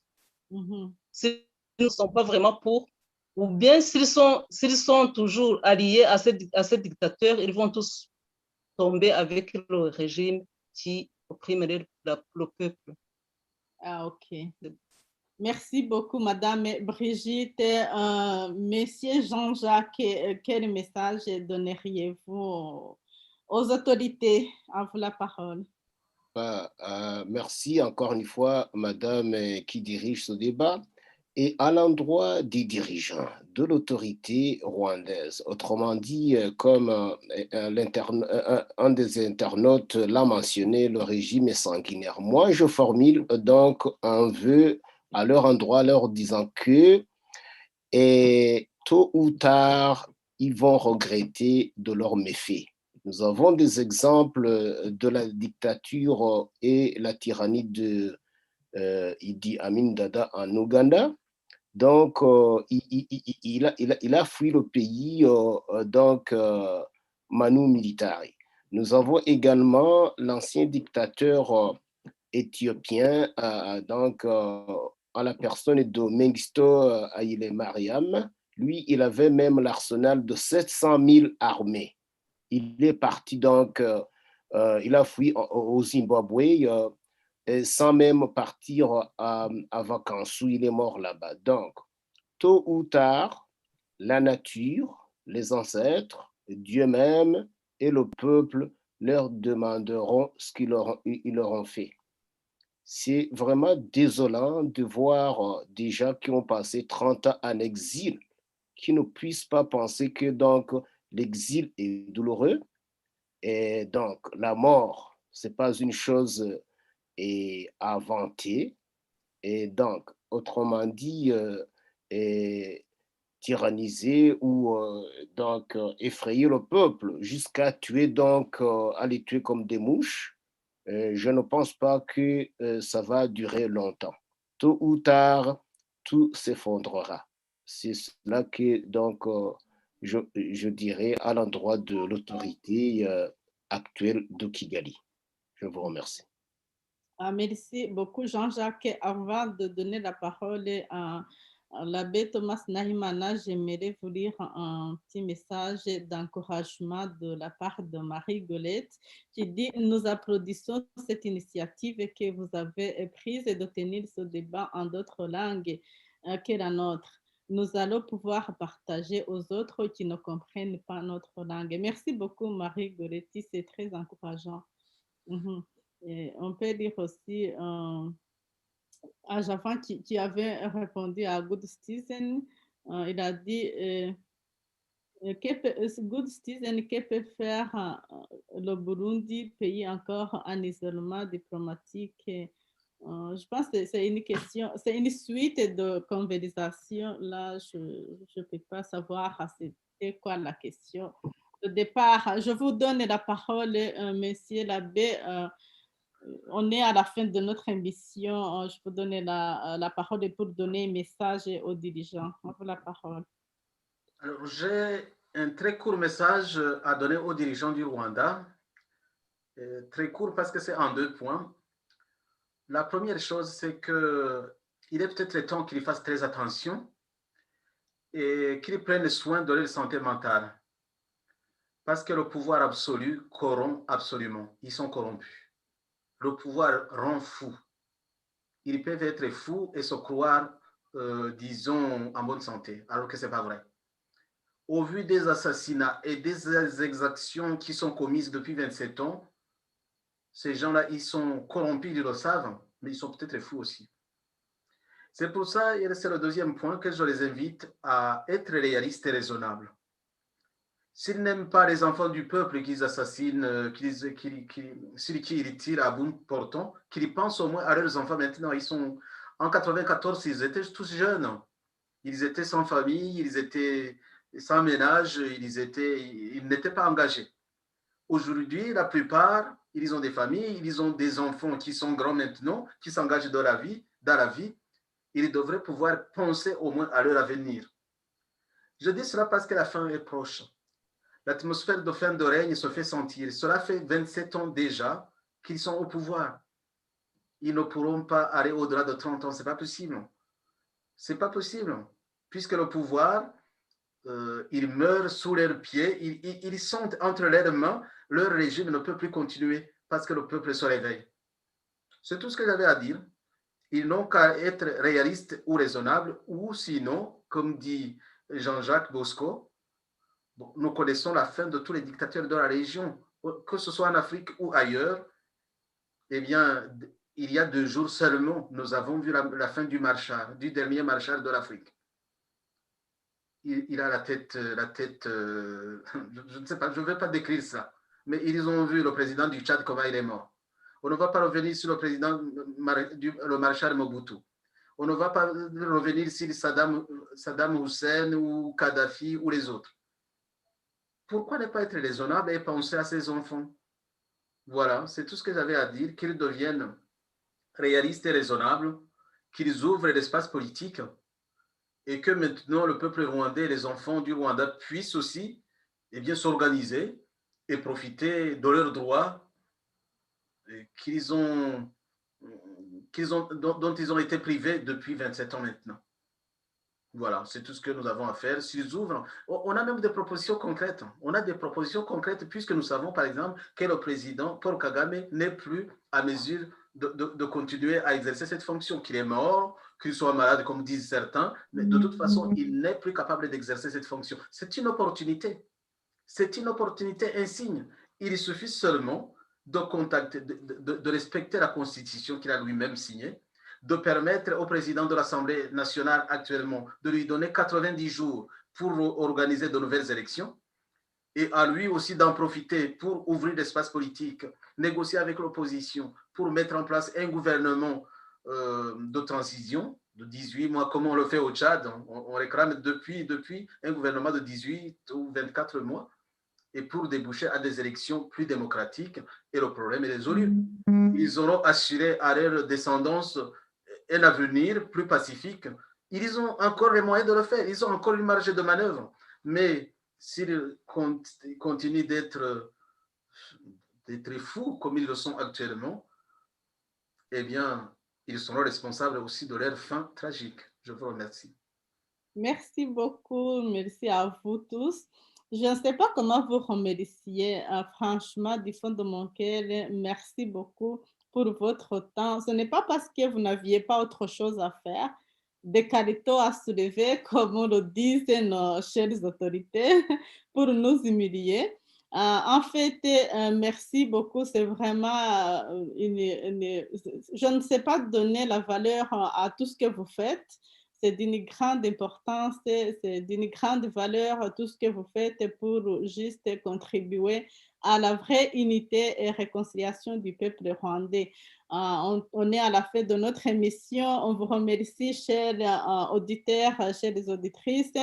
Speaker 1: S'ils ne sont pas vraiment pour, ou bien s'ils sont toujours alliés à ces dictateurs, ils vont tous tomber avec le régime qui opprimerait le peuple.
Speaker 3: Ah, ok. Merci beaucoup, Madame Brigitte. Monsieur Jean-Jacques, quel message donneriez-vous aux autorités? À vous la parole.
Speaker 5: Merci encore une fois, Madame qui dirige ce débat. Et à l'endroit des dirigeants de l'autorité rwandaise, autrement dit, comme un des internautes l'a mentionné, le régime est sanguinaire. Moi, je formule donc un vœu à leur endroit, leur disant que tôt ou tard, ils vont regretter de leurs méfaits. Nous avons des exemples de la dictature et la tyrannie de Idi Amin Dada en Ouganda. Donc, il a fui le pays, Manu Militari. Nous avons également l'ancien dictateur éthiopien, à la personne de Mengistu Haile Mariam. Lui, il avait même l'arsenal de 700 000 armées. Il est parti donc, il a fui au Zimbabwe, sans même partir à vacances, où il est mort là-bas. Donc, tôt ou tard, la nature, les ancêtres, Dieu même et le peuple leur demanderont ce qu'ils leur ont fait. C'est vraiment désolant de voir des gens qui ont passé 30 ans en exil, qui ne puissent pas penser que donc l'exil est douloureux et donc la mort, ce n'est pas une chose et inventé, et donc, autrement dit, tyranniser ou effrayer le peuple jusqu'à tuer, à les tuer comme des mouches. Je ne pense pas que ça va durer longtemps. Tôt ou tard, tout s'effondrera. C'est cela que je dirais à l'endroit de l'autorité actuelle de Kigali. Je vous remercie.
Speaker 3: Merci beaucoup, Jean-Jacques. Avant de donner la parole à l'abbé Thomas Nahimana, j'aimerais vous lire un petit message d'encouragement de la part de Marie Golette qui dit « Nous applaudissons cette initiative que vous avez prise de tenir ce débat en d'autres langues que la nôtre. Nous allons pouvoir partager aux autres qui ne comprennent pas notre langue. » Merci beaucoup, Marie Golette. C'est très encourageant. Et on peut dire aussi à Javan qui avait répondu à Good Citizen, il a dit Good Citizen, que peut faire le Burundi, pays encore en isolement diplomatique? Je pense que c'est une question, c'est une suite de conversations. Là, je ne peux pas savoir c'était quoi la question de départ. Je vous donne la parole, monsieur l'abbé. On est à la fin de notre émission. Je peux donner la parole pour donner un message aux dirigeants. On vous la parole.
Speaker 4: Alors, j'ai un très court message à donner aux dirigeants du Rwanda. Très court parce que c'est en 2 points. La première chose, c'est qu'il est peut-être le temps qu'ils fassent très attention et qu'ils prennent soin de leur santé mentale. Parce que le pouvoir absolu corrompt absolument. Ils sont corrompus. Le pouvoir rend fou. Ils peuvent être fous et se croire, disons, en bonne santé, alors que ce n'est pas vrai. Au vu des assassinats et des exactions qui sont commises depuis 27 ans, ces gens-là, ils sont corrompus, ils le savent, mais ils sont peut-être fous aussi. C'est pour ça, et c'est le deuxième point, que je les invite à être réalistes et raisonnables. S'ils n'aiment pas les enfants du peuple qu'ils assassinent, sur qui ils tirent à bout portant, qu'ils pensent au moins à leurs enfants maintenant. Ils sont, en 94, ils étaient tous jeunes. Ils étaient sans famille, ils étaient sans ménage, ils n'étaient pas engagés. Aujourd'hui, la plupart, ils ont des familles, ils ont des enfants qui sont grands maintenant, qui s'engagent dans la vie. Ils devraient pouvoir penser au moins à leur avenir. Je dis cela parce que la fin est proche. L'atmosphère de fin de règne se fait sentir. Cela fait 27 ans déjà qu'ils sont au pouvoir. Ils ne pourront pas aller au-delà de 30 ans. Ce n'est pas possible. Ce n'est pas possible. Puisque le pouvoir, il meurt sous leurs pieds. Ils sont entre leurs mains. Leur régime ne peut plus continuer parce que le peuple se réveille. C'est tout ce que j'avais à dire. Ils n'ont qu'à être réalistes ou raisonnables, ou sinon, comme dit Jean-Jacques Bosco, nous connaissons la fin de tous les dictateurs de la région, que ce soit en Afrique ou ailleurs. Eh bien, il y a 2 jours seulement, nous avons vu la fin du marchal, du dernier marchal de l'Afrique. Il a la tête, je ne sais pas, je ne vais pas décrire ça, mais ils ont vu le président du Tchad, comment il est mort. On ne va pas revenir sur le président, le marchal Mobutu. On ne va pas revenir sur Saddam Hussein ou Kadhafi ou les autres. Pourquoi ne pas être raisonnable et penser à ses enfants? Voilà, c'est tout ce que j'avais à dire, qu'ils deviennent réalistes et raisonnables, qu'ils ouvrent l'espace politique et que maintenant le peuple rwandais et les enfants du Rwanda puissent aussi s'organiser et profiter de leurs droits dont ils ont été privés depuis 27 ans maintenant. Voilà, c'est tout ce que nous avons à faire. S'ils ouvrent, on a même des propositions concrètes. On a des propositions concrètes puisque nous savons, par exemple, que le président Paul Kagame n'est plus à mesure de continuer à exercer cette fonction, qu'il est mort, qu'il soit malade, comme disent certains, mais de toute façon, il n'est plus capable d'exercer cette fonction. C'est une opportunité. C'est une opportunité insigne. Il suffit seulement de respecter la Constitution qu'il a lui-même signée, de permettre au président de l'Assemblée nationale actuellement de lui donner 90 jours pour organiser de nouvelles élections et à lui aussi d'en profiter pour ouvrir l'espace politique, négocier avec l'opposition pour mettre en place un gouvernement de transition de 18 mois, comme on le fait au Tchad. On réclame depuis un gouvernement de 18 ou 24 mois et pour déboucher à des élections plus démocratiques et le problème est résolu. Ils auront assuré à leur descendance un avenir plus pacifique. Ils ont encore les moyens de le faire. Ils ont encore une marge de manœuvre. Mais s'ils continuent d'être fous comme ils le sont actuellement, eh bien, ils seront responsables aussi de leur fin tragique. Je vous remercie.
Speaker 3: Merci beaucoup. Merci à vous tous. Je ne sais pas comment vous remercier. Franchement, du fond de mon cœur, merci beaucoup pour votre temps. Ce n'est pas parce que vous n'aviez pas autre chose à faire, des caritos à soulever, comme on le disent nos chères autorités, pour nous humilier. En fait, merci beaucoup. C'est vraiment je ne sais pas donner la valeur à tout ce que vous faites. C'est d'une grande importance, c'est d'une grande valeur tout ce que vous faites pour juste contribuer à la vraie unité et réconciliation du peuple rwandais. On est à la fin de notre émission. On vous remercie, chers auditeurs, chères auditrices.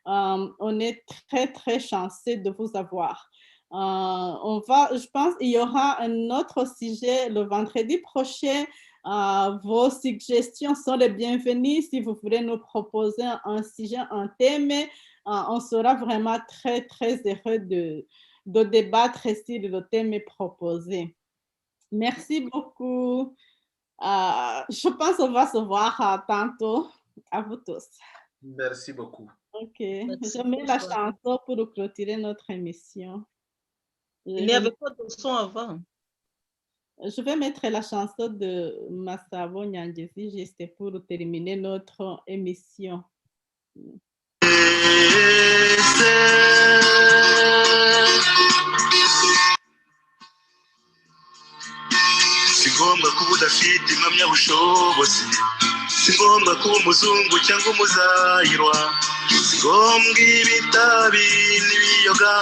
Speaker 3: On est très, très chanceux de vous avoir. Je pense qu'il y aura un autre sujet le vendredi prochain. Vos suggestions sont les bienvenues. Si vous voulez nous proposer un sujet, un thème, on sera vraiment très, très heureux de débattre sur le thème proposé. Merci beaucoup. Je pense qu'on va se voir tantôt. À vous tous.
Speaker 4: Merci beaucoup.
Speaker 3: Ok.
Speaker 1: Merci,
Speaker 3: Je mets la
Speaker 1: bonsoir.
Speaker 3: chanson pour clôturer notre émission.
Speaker 1: Il n'y avait pas de son avant.
Speaker 3: Je vais mettre la chanson de Masabo Nyangezi juste pour terminer notre émission.
Speaker 2: Si ngombwa kuba udafite impamyabushobozi, si ngombwa kuba umuzungu cyangwa umuzayirwa, si ngombwa ibitabi n'ibiyoga,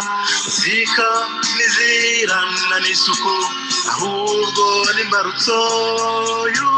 Speaker 2: zika n'izirana n'isuku, ahubwo n'imbarutso y'u